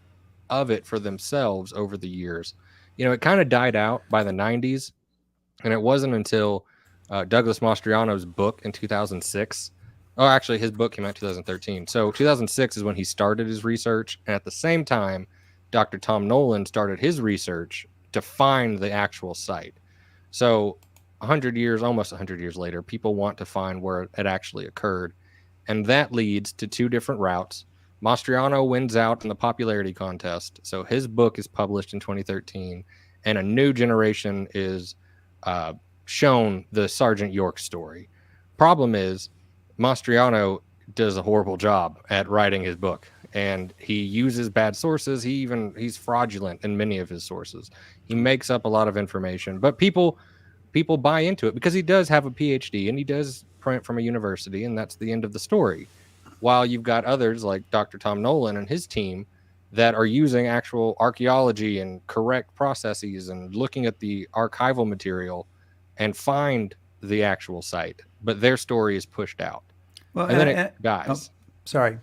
Speaker 3: of it for themselves over the years, it kind of died out by the 90s. And it wasn't until Douglas Mastriano's book in 2006. Oh, actually, his book came out in 2013. So 2006 is when he started his research. And at the same time, Dr. Tom Nolan started his research to find the actual site. So almost 100 years later, people want to find where it actually occurred. And that leads to two different routes. Mastriano wins out in the popularity contest. So his book is published in 2013, and a new generation is shown the Sergeant York story. Problem is, Mastriano does a horrible job at writing his book, and he uses bad sources. He's fraudulent in many of his sources. He makes up a lot of information, but people buy into it because he does have a PhD and he does print from a university, and that's the end of the story. While you've got others like Dr. Tom Nolan and his team that are using actual archaeology and correct processes and looking at the archival material and find the actual site, but their story is pushed out.
Speaker 1: Well,
Speaker 3: and then it dies.
Speaker 1: Oh, sorry.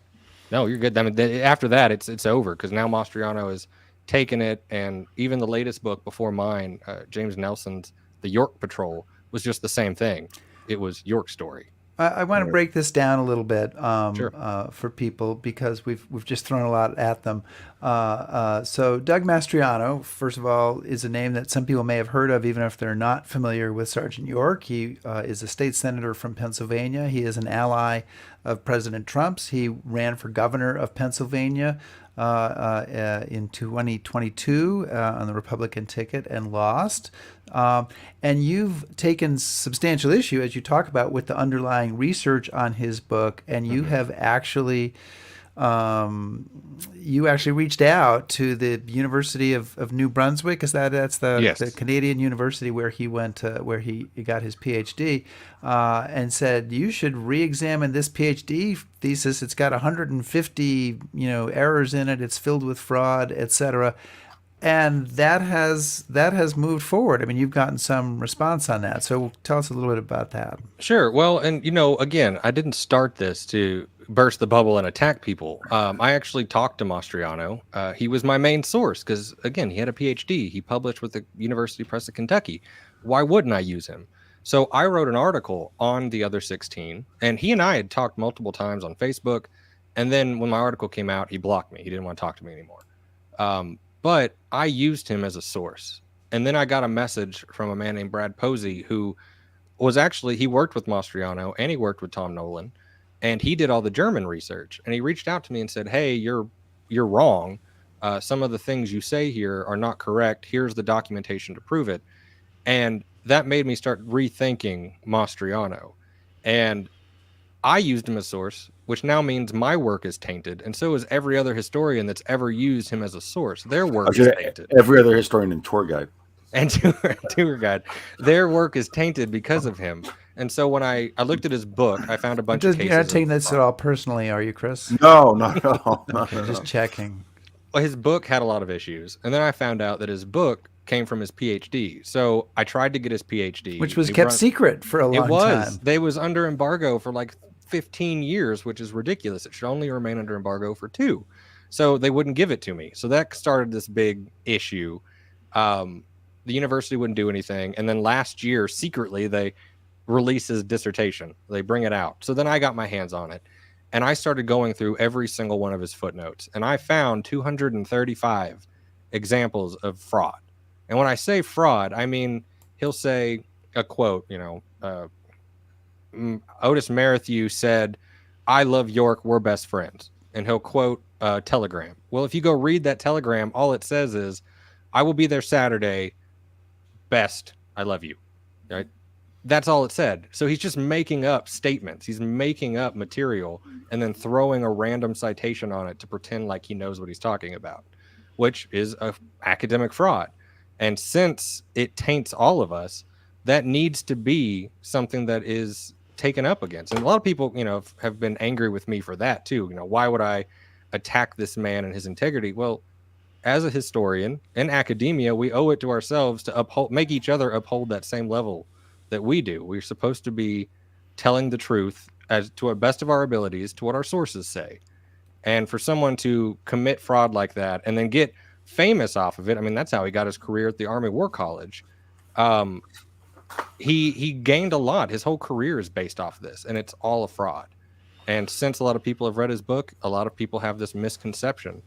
Speaker 3: No, you're good. I mean, after that, it's over because now Mastriano has taken it, and even the latest book before mine, James Nelson's The York Patrol, was just the same thing. It was York's story.
Speaker 1: I want to break this down a little bit
Speaker 3: Sure.
Speaker 1: For people because we've just thrown a lot at them. So Doug Mastriano, first of all, is a name that some people may have heard of, even if they're not familiar with Sergeant York. He is a state senator from Pennsylvania. He is an ally of President Trump's. He ran for governor of Pennsylvania in 2022 on the Republican ticket and lost. And you've taken substantial issue, as you talk about, with the underlying research on his book, and you have actually reached out to the University of New Brunswick. Is that's the Canadian university where he went, where he got his PhD, and said you should re-examine this PhD thesis. It's got 150 errors in it. It's filled with fraud, etc. And that has moved forward. I mean, you've gotten some response on that. So tell us a little bit about that.
Speaker 3: Sure. Well, and again, I didn't start this to burst the bubble and attack people. I actually talked to Mastriano. He was my main source because, again, he had a PhD. He published with the University Press of Kentucky. Why wouldn't I use him? So I wrote an article on the other 16, and he and I had talked multiple times on Facebook. And then when my article came out, he blocked me. He didn't want to talk to me anymore. But I used him as a source. And then I got a message from a man named Brad Posey, who was he worked with Mastriano and he worked with Tom Nolan, and he did all the German research. And he reached out to me and said, hey, you're wrong. Some of the things you say here are not correct. Here's the documentation to prove it. And that made me start rethinking Mastriano. And I used him as source, which now means my work is tainted, and so is every other historian that's ever used him as a source. Their work is tainted.
Speaker 2: Every other historian and tour guide.
Speaker 3: And tour guide. Their work is tainted because of him. And so when I looked at his book, I found a bunch of cases.
Speaker 1: You're not taking this at all personally, are you, Chris?
Speaker 2: No, not at all.
Speaker 1: Just checking.
Speaker 3: Well, his book had a lot of issues. And then I found out that his book came from his PhD. So I tried to get his PhD.
Speaker 1: Which was kept secret for a long time.
Speaker 3: They was under embargo for like 15 years, which is ridiculous. It should only remain under embargo for 2. So they wouldn't give it to me. So that started this big issue. The university wouldn't do anything. And then last year, secretly, they release his dissertation. They bring it out. So then I got my hands on it. And I started going through every single one of his footnotes. And I found 235 examples of fraud. And when I say fraud, I mean, he'll say a quote, Otis Merrithew said, "I love York, we're best friends." And he'll quote a telegram. Well, if you go read that telegram, all it says is, "I will be there Saturday. Best, I love you." Right? That's all it said. So he's just making up statements. He's making up material and then throwing a random citation on it to pretend like he knows what he's talking about, which is a academic fraud. And since it taints all of us, that needs to be something that is taken up against. And a lot of people, have been angry with me for that too. Why would I attack this man and his integrity? Well, as a historian in academia, we owe it to ourselves to make each other uphold that same level that we do. We're supposed to be telling the truth as to the best of our abilities, to what our sources say. And for someone to commit fraud like that and then get famous off of it, I mean, that's how he got his career at the Army War College. He gained a lot. His whole career is based off of this, and it's all a fraud. And since a lot of people have read his book, a lot of people have this misconception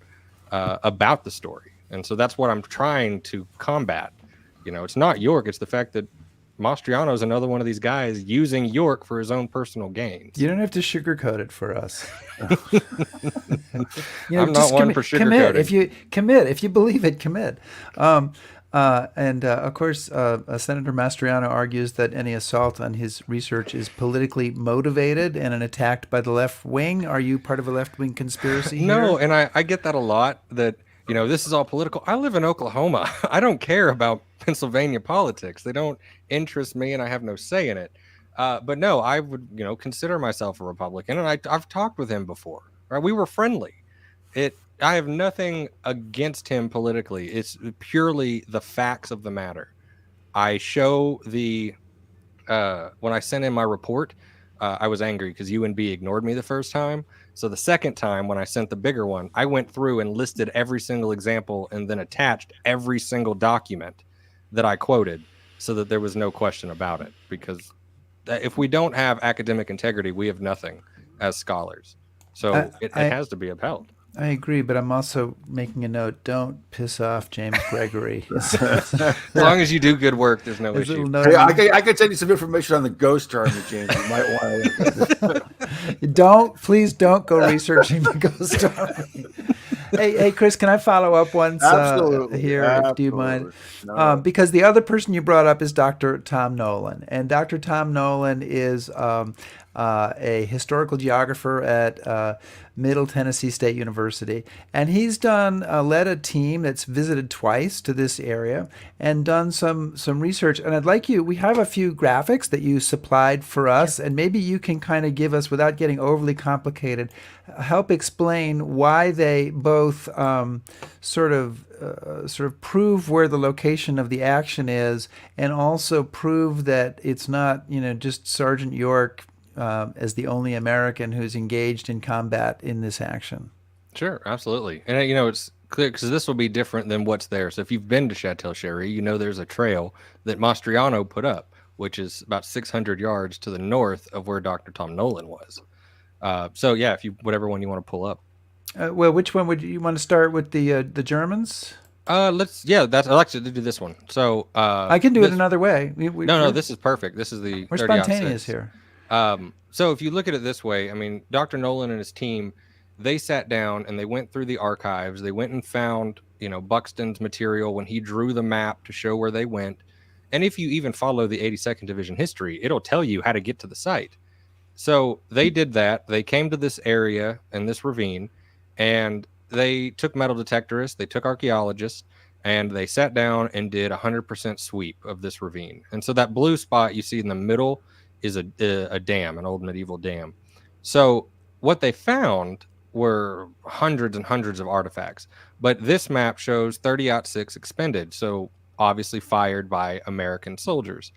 Speaker 3: about the story. And so that's what I'm trying to combat. It's not York. It's the fact that Mastriano is another one of these guys using York for his own personal gains.
Speaker 1: You don't have to sugarcoat it for us.
Speaker 3: I'm not one for sugarcoating.
Speaker 1: If you believe it, commit. Of course, Senator Mastriano argues that any assault on his research is politically motivated and an attack by the left wing. Are you part of a left-wing conspiracy here?
Speaker 3: No, and I get that a lot, that, this is all political. I live in Oklahoma. I don't care about Pennsylvania politics. They don't interest me, and I have no say in it. But no, I would, consider myself a Republican, and I've talked with him before. Right? We were friendly. I have nothing against him politically. It's purely the facts of the matter. I show when I sent in my report, I was angry because UNB ignored me the first time. So the second time, when I sent the bigger one, I went through and listed every single example and then attached every single document that I quoted so that there was no question about it. Because if we don't have academic integrity, we have nothing as scholars. So it has to be upheld.
Speaker 1: I agree, but I'm also making a note. Don't piss off James Gregory.
Speaker 3: As long as you do good work, there's no issue.
Speaker 2: Hey, I could send you some information on the ghost army, James. You might want
Speaker 1: to. Please don't go researching the ghost army. Hey, Chris, can I follow up once here?
Speaker 2: Absolutely.
Speaker 1: Do you mind?
Speaker 2: No.
Speaker 1: Because the other person you brought up is Dr. Tom Nolan, and Dr. Tom Nolan is a historical geographer at Middle Tennessee State University, and he's led a team that's visited twice to this area and done some research. And we have a few graphics that you supplied for us, and maybe you can kind of give us, without getting overly complicated, help explain why they both sort of prove where the location of the action is, and also prove that it's not just Sergeant York as the only American who's engaged in combat in this action.
Speaker 3: Sure, absolutely. And it's clear because this will be different than what's there. So if you've been to Chatel Cherie, there's a trail that Mastriano put up, which is about 600 yards to the north of where Dr. Tom Nolan was. So yeah, whatever one you want to pull up.
Speaker 1: Well, which one would you want to start with? The Germans?
Speaker 3: I'd like to do this one. So
Speaker 1: I can do it another way.
Speaker 3: No, this is perfect. This is the
Speaker 1: we're spontaneous here.
Speaker 3: So if you look at it this way, I mean, Dr. Nolan and his team, they sat down and they went through the archives. They went and found, Buxton's material when he drew the map to show where they went. And if you even follow the 82nd Division history, it'll tell you how to get to the site. So they did that. They came to this area and this ravine, and they took metal detectorists, they took archaeologists, and they sat down and did 100% sweep of this ravine. And so that blue spot you see in the middle is a dam, an old medieval dam. So what they found were hundreds and hundreds of artifacts, but this map shows 30-06 expended, so obviously fired by American soldiers.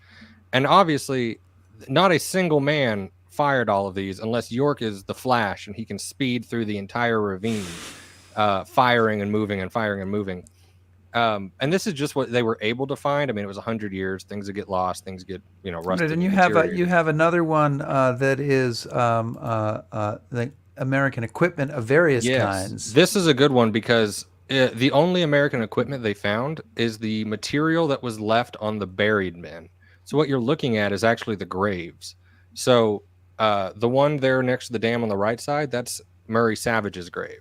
Speaker 3: And obviously not a single man fired all of these unless York is the Flash and he can speed through the entire ravine, firing and moving and firing and moving. And this is just what they were able to find. I mean, it was 100 years. Things that get lost, things get, rusted.
Speaker 1: And you
Speaker 3: deteriorated.
Speaker 1: have another one that is the American equipment of various kinds.
Speaker 3: This is a good one because the only American equipment they found is the material that was left on the buried men. So what you're looking at is actually the graves. So the one there next to the dam on the right side, that's Murray Savage's grave.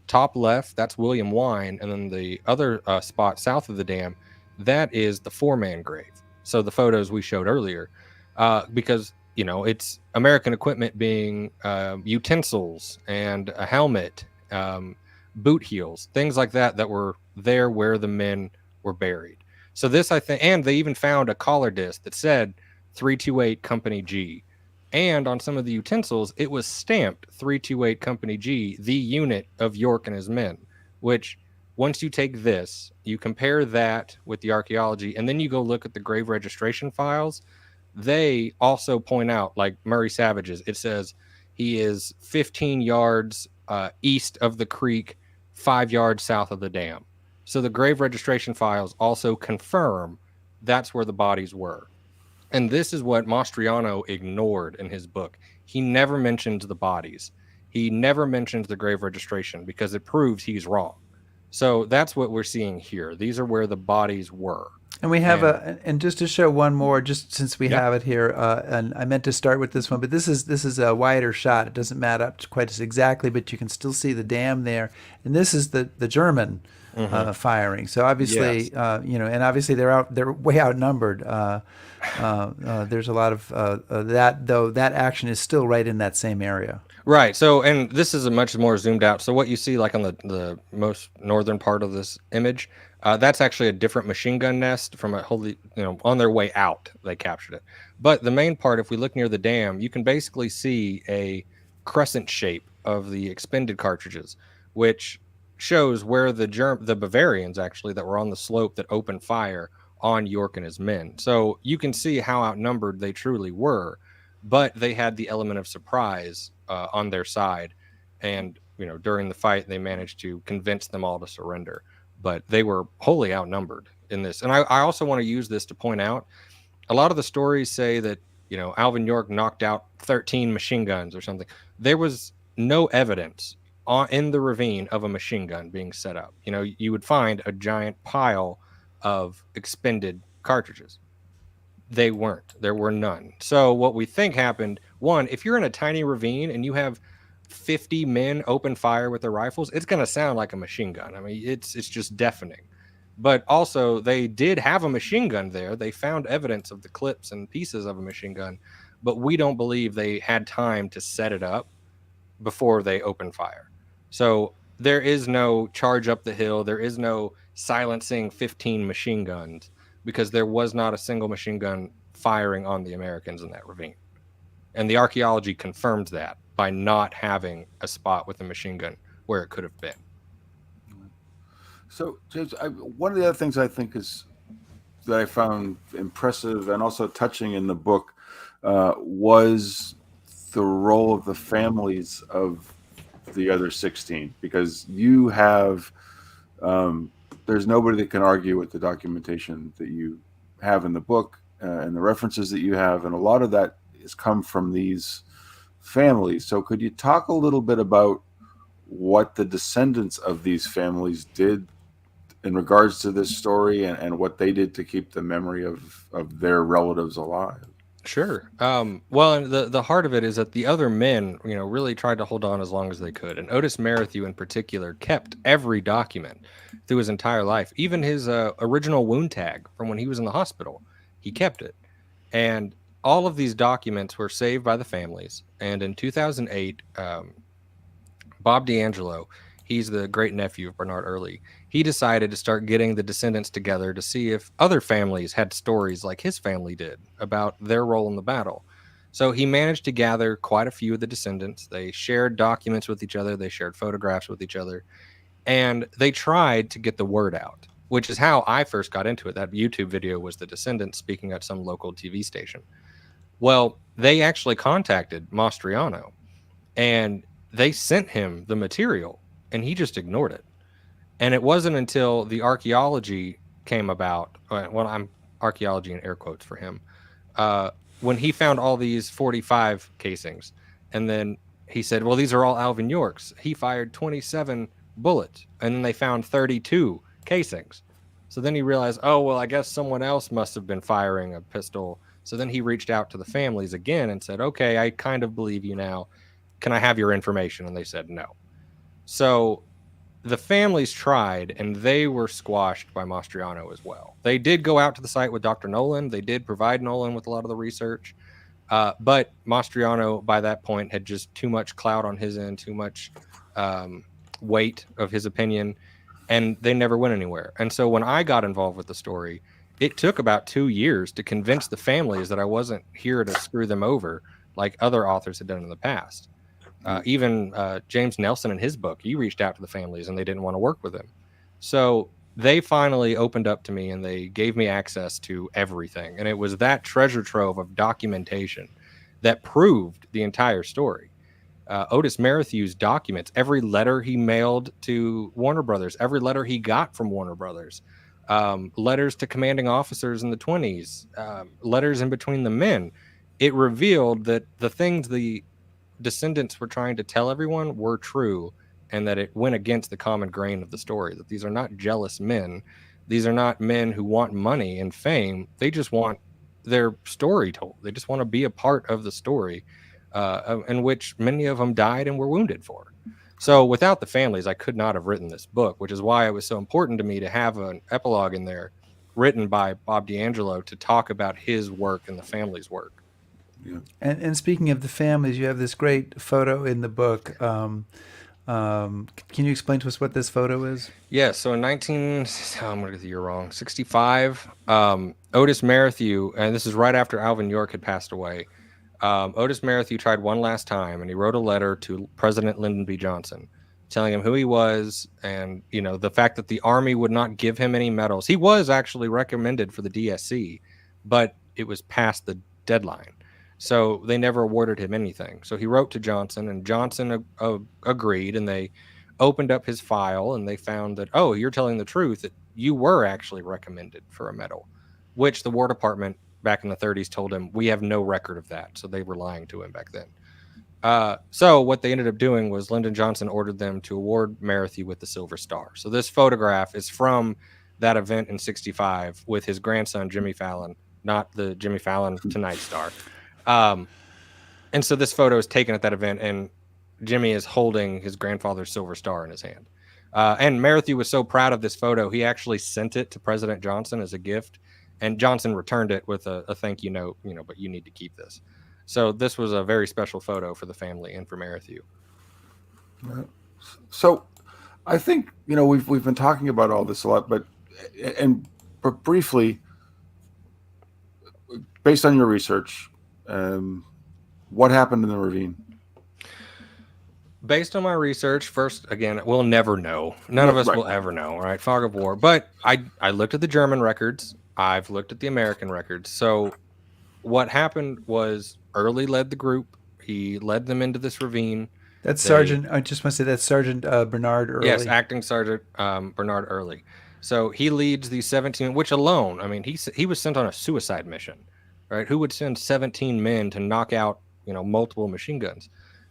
Speaker 3: Top left, that's William Wine. And then the other spot south of the dam, that is the four-man grave. So the photos we showed earlier, because it's American equipment being utensils and a helmet, boot heels, things like that were there where the men were buried. So this, I think, and they even found a collar disc that said 328 Company G. And on some of the utensils, it was stamped 328 Company G, the unit of York and his men, which once you take this, you compare that with the archaeology, and then you go look at the grave registration files, they also point out, like Murray Savage's, it says he is 15 yards east of the creek, 5 yards south of the dam. So the grave registration files also confirm that's where the bodies were. And this is what Mastriano ignored in his book. He never mentions the bodies. He never mentions the grave registration because it proves he's wrong. So that's what we're seeing here. These are where the bodies were.
Speaker 1: And we have and just to show one more, just since we have it here, and I meant to start with this one, but this is a wider shot. It doesn't map up quite as exactly, but you can still see the dam there. And this is the German firing. So obviously, and obviously they're way outnumbered. There's a lot of that, though. That action is still right in that same area.
Speaker 3: Right. So, and this is a much more zoomed out. So what you see like on the most northern part of this image, that's actually a different machine gun nest from a wholly, on their way out, they captured it. But the main part, if we look near the dam, you can basically see a crescent shape of the expended cartridges, which shows where the Bavarians actually that were on the slope that opened fire on York and his men. So you can see how outnumbered they truly were, but they had the element of surprise on their side. And, during the fight, they managed to convince them all to surrender. But they were wholly outnumbered in this. And I also want to use this to point out, a lot of the stories say that, Alvin York knocked out 13 machine guns or something. There was no evidence in the ravine of a machine gun being set up. You would find a giant pile of expended cartridges. They weren't. There were none. So what we think happened, one, if you're in a tiny ravine and you have 50 men open fire with their rifles, it's going to sound like a machine gun. I mean, it's just deafening. But also, they did have a machine gun there. They found evidence of the clips and pieces of a machine gun, but we don't believe they had time to set it up before they opened fire. So there is no charge up the hill. There is no silencing 15 machine guns because there was not a single machine gun firing on the Americans in that ravine. And the archaeology confirms that by not having a spot with a machine gun where it could have been.
Speaker 2: So, James, one of the other things I think is that I found impressive and also touching in the book was the role of the families of the other 16, because you have there's nobody that can argue with the documentation that you have in the book and the references that you have, and a lot of that has come from these families. So could you talk a little bit about what the descendants of these families did in regards to this story and what they did to keep the memory of their relatives alive?
Speaker 3: Sure. Well, and the heart of it is that the other men, really tried to hold on as long as they could. And Otis Merrithew in particular kept every document through his entire life. Even his original wound tag from when he was in the hospital, he kept it. And all of these documents were saved by the families. And in 2008, Bob D'Angelo, he's the great nephew of Bernard Early, he decided to start getting the descendants together to see if other families had stories like his family did about their role in the battle. So he managed to gather quite a few of the descendants. They shared documents with each other. They shared photographs with each other. And they tried to get the word out, which is how I first got into it. That YouTube video was the descendants speaking at some local TV station. Well, they actually contacted Mastriano and they sent him the material and he just ignored it. And it wasn't until the archaeology came about. Well, I'm archaeology in air quotes for him. Uh, when he found all these 45 casings, and then he said, "Well, these are all Alvin York's." He fired 27 bullets, and then they found 32 casings. So then he realized, oh well, I guess someone else must have been firing a pistol. So then he reached out to the families again and said, "Okay, I kind of believe you now. Can I have your information?" And they said no. So the families tried and they were squashed by Mastriano as well. They did go out to the site with Dr. Nolan. They did provide Nolan with a lot of the research. But Mastriano, by that point, had just too much clout on his end, too much weight of his opinion, and they never went anywhere. And so when I got involved with the story, it took about 2 years to convince the families that I wasn't here to screw them over like other authors had done in the past. Even James Nelson in his book, he reached out to the families and they didn't want to work with him. So they finally opened up to me and they gave me access to everything. And it was that treasure trove of documentation that proved the entire story. Otis Merrithew's documents, every letter he mailed to Warner Brothers, every letter he got from Warner Brothers, letters to commanding officers in the 20s, letters in between the men, it revealed that the things the descendants were trying to tell everyone were true, and that it went against the common grain of the story, that these are not jealous men. These are not men who want money and fame. They just want their story told. They just want to be a part of the story, in which many of them died and were wounded for. So without the families, I could not have written this book, which is why it was so important to me to have an epilogue in there written by Bob D'Angelo to talk about his work and the family's work.
Speaker 2: Yeah.
Speaker 1: And speaking of the families, you have this great photo in the book. Can you explain to us what this photo is?
Speaker 3: Yeah, so in I'm going to get the year wrong, 65, Otis Merrithew, and this is right after Alvin York had passed away, Otis Merrithew tried one last time, and he wrote a letter to President Lyndon B. Johnson telling him who he was and, you know, the fact that the Army would not give him any medals. He was actually recommended for the DSC, but it was past the deadline. So they never awarded him anything. So he wrote to Johnson, and Johnson agreed, and they opened up his file, and they found that, oh, you're telling the truth, that you were actually recommended for a medal, which the War Department back in the 30s told him, we have no record of that. So they were lying to him back then. So what they ended up doing was Lyndon Johnson ordered them to award Merrithew with the Silver Star. So this photograph is from that event in 65 with his grandson, Jimmy Fallon, not the Jimmy Fallon Tonight star. And so this photo is taken at that event, and Jimmy is holding his grandfather's Silver Star in his hand. And Merrithew was so proud of this photo, he actually sent it to President Johnson as a gift, and Johnson returned it with a thank you note, you know, but you need to keep this. So this was a very special photo for the family and for Merrithew.
Speaker 2: So I think, you know, we've been talking about all this a lot, but briefly, based on your research, what happened in the ravine?
Speaker 3: Based on my research, first, again, we'll never know. None of us will ever know, right? Fog of war. But I looked at the German records. I've looked at the American records. So what happened was Early led the group. He led them into this ravine.
Speaker 1: That's Sergeant. I just want to say that's Sergeant Bernard Early.
Speaker 3: Yes, Acting Sergeant Bernard Early. So he leads these 17, which alone, I mean, he was sent on a suicide mission, right? Who would send 17 men to knock out, you know, multiple machine guns?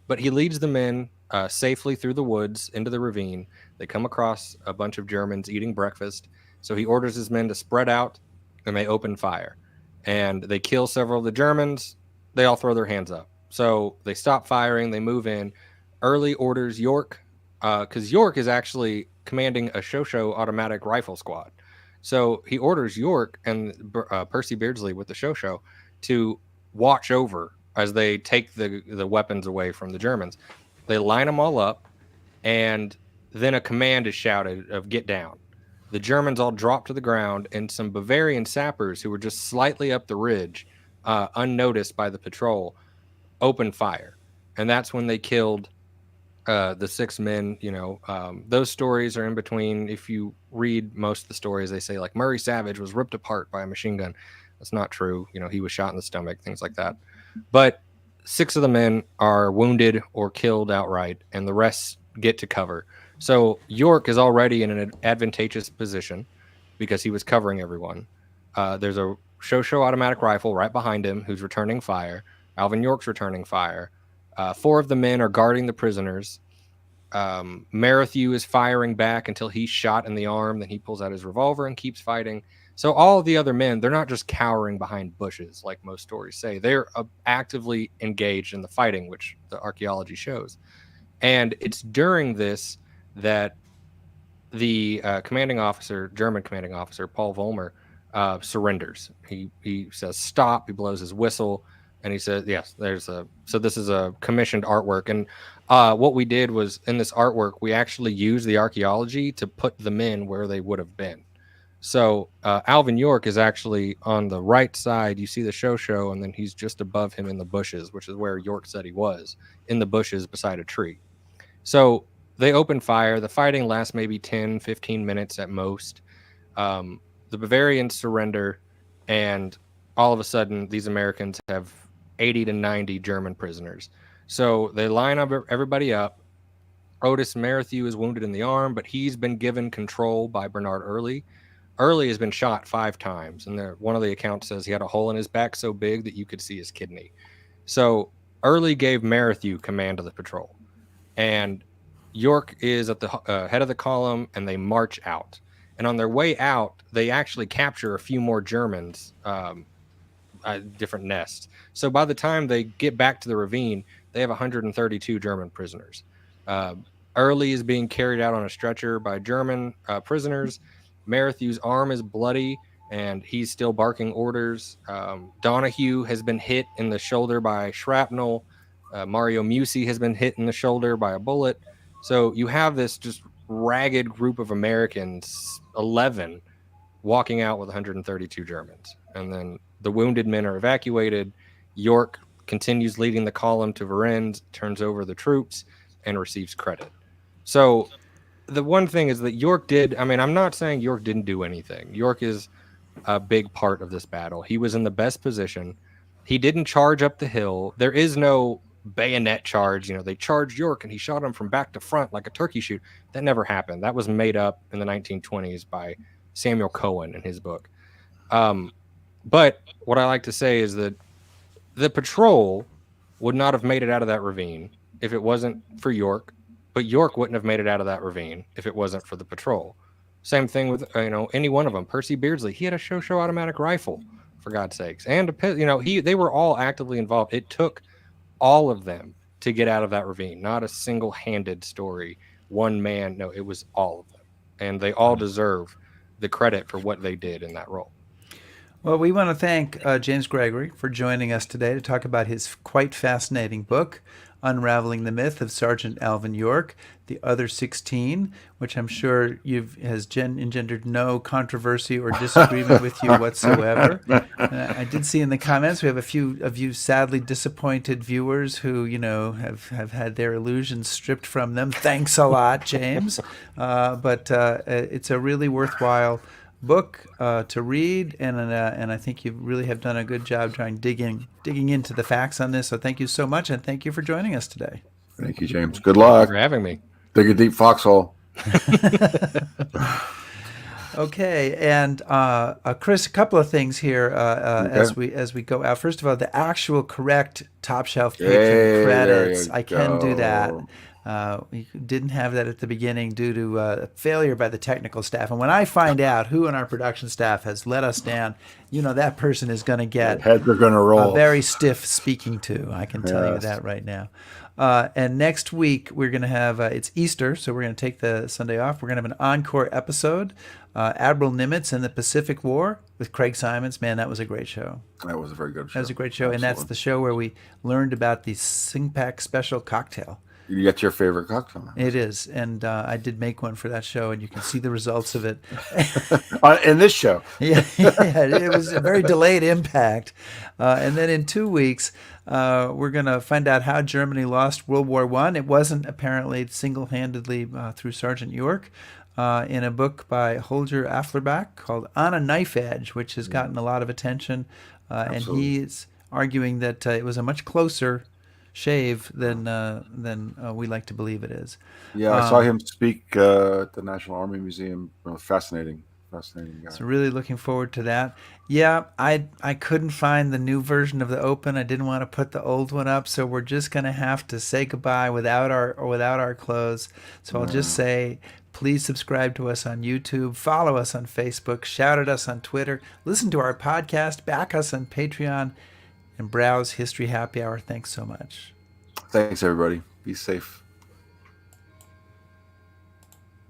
Speaker 3: But he leads the men safely through the woods into the ravine. They come across a bunch of Germans eating breakfast. So he orders his men to spread out, and they open fire. And they kill several of the Germans. They all throw their hands up. So they stop firing. They move in. Early orders York, because York is actually commanding a Shosho automatic rifle squad. So he orders York and Percy Beardsley with the Shosho to watch over as they take the weapons away from the Germans. They line them all up, and then a command is shouted of get down. The Germans all drop to the ground, and some Bavarian sappers who were just slightly up the ridge, unnoticed by the patrol, open fire. And that's when they killed the 6 men. You know, those stories are in between. If you read most of the stories, they say like Murray Savage was ripped apart by a machine gun. That's not true. You know, he was shot in the stomach, things like that. but 6 of the men are wounded or killed outright, and the rest get to cover. So York is already in an advantageous position because he was covering everyone. There's a Shosho automatic rifle right behind him who's returning fire. Alvin York's returning fire. 4 of the men are guarding the prisoners. Marathew is firing back until he's shot in the arm. Then he pulls out his revolver and keeps fighting. So all of the other men, they're not just cowering behind bushes like most stories say. They're actively engaged in the fighting, which the archaeology shows. And it's during this that the commanding officer, German commanding officer, Paul Vollmer, surrenders. He says stop. He blows his whistle, and he says, "Yes, so this is a commissioned artwork." And what we did was in this artwork, we actually used the archaeology to put the men where they would have been. So Alvin York is actually on the right side. You see the Shosho, and then he's just above him in the bushes, which is where York said he was, in the bushes beside a tree. So they open fire. The fighting lasts maybe 10, 15 minutes at most. The Bavarians surrender, and all of a sudden, these Americans have 80 to 90 German prisoners. So they line up everybody up. Otis Marathew is wounded in the arm, but he's been given control by Bernard Early. Early has been shot 5 times, and one of the accounts says he had a hole in his back so big that you could see his kidney. So Early gave Marathew command of the patrol, and York is at the head of the column, and they march out. And on their way out, they actually capture a few more Germans, different nests. So by the time they get back to the ravine, they have 132 German prisoners. Early is being carried out on a stretcher by German prisoners. Marathew's arm is bloody, and he's still barking orders. Donahue has been hit in the shoulder by shrapnel. Mario Musi has been hit in the shoulder by a bullet. So you have this just ragged group of Americans, 11, walking out with 132 Germans. And then the wounded men are evacuated. York continues leading the column to Varennes, turns over the troops, and receives credit. So the one thing is that York did, I'm not saying York didn't do anything. York is a big part of this battle. He was in the best position. He didn't charge up the hill. There is no bayonet charge. They charged York and he shot him from back to front like a turkey shoot. That never happened. That was made up in the 1920s by Samuel Cohen in his book. But what I like to say is that the patrol would not have made it out of that ravine if it wasn't for York, but York wouldn't have made it out of that ravine if it wasn't for the patrol. Same thing with any one of them. Percy Beardsley, he had a Shosho automatic rifle, for God's sakes, and they were all actively involved. It took all of them to get out of that ravine. Not a single-handed story, one man. No, it was all of them, and they all deserve the credit for what they did in that role.
Speaker 1: Well, we want to thank James Gregory for joining us today to talk about his quite fascinating book, Unraveling the Myth of Sergeant Alvin York, The Other 16, which I'm sure has engendered no controversy or disagreement with you whatsoever. I did see in the comments we have a few of you sadly disappointed viewers who, have had their illusions stripped from them. Thanks a lot, James. But it's a really worthwhile book to read, and I think you really have done a good job trying digging into the facts on this. So thank you so much, and thank you for joining us today.
Speaker 2: Thank you, James. Good luck.
Speaker 3: Thanks for having me.
Speaker 2: Dig a deep foxhole.
Speaker 1: Okay, and Chris, a couple of things here as we go out. First of all, the actual correct Top Shelf patron credits. I can do that. We didn't have that at the beginning due to failure by the technical staff. And when I find out who in our production staff has let us down, that person is going to get
Speaker 2: heads are going to roll.
Speaker 1: A very stiff speaking to. I can tell you that right now. And next week we're going to have it's Easter, so we're going to take the Sunday off. We're going to have an encore episode, Admiral Nimitz and the Pacific War with Craig Simons. Man, that was a great show.
Speaker 2: That was a very good show.
Speaker 1: That was a great show, Absolutely. And that's the show where we learned about the Singpack Special cocktail.
Speaker 2: That's your favorite cocktail.
Speaker 1: It is, and I did make one for that show, and you can see the results of it.
Speaker 2: In this show.
Speaker 1: yeah, it was a very delayed impact. And then in 2 weeks, we're going to find out how Germany lost World War I. It wasn't apparently single-handedly through Sergeant York. In a book by Holger Afflerbach called On a Knife Edge, which has gotten a lot of attention. And he's arguing that it was a much closer shave than we like to believe it is.
Speaker 2: Yeah, I saw him speak at the National Army Museum. Fascinating guy.
Speaker 1: So really looking forward to that. Yeah, I couldn't find the new version of the Open. I didn't want to put the old one up, so we're just gonna have to say goodbye without our clothes. So I'll just say, please subscribe to us on YouTube, follow us on Facebook, shout at us on Twitter, listen to our podcast, back us on Patreon, and browse History Happy Hour. Thanks so much.
Speaker 2: Thanks, everybody. Be safe.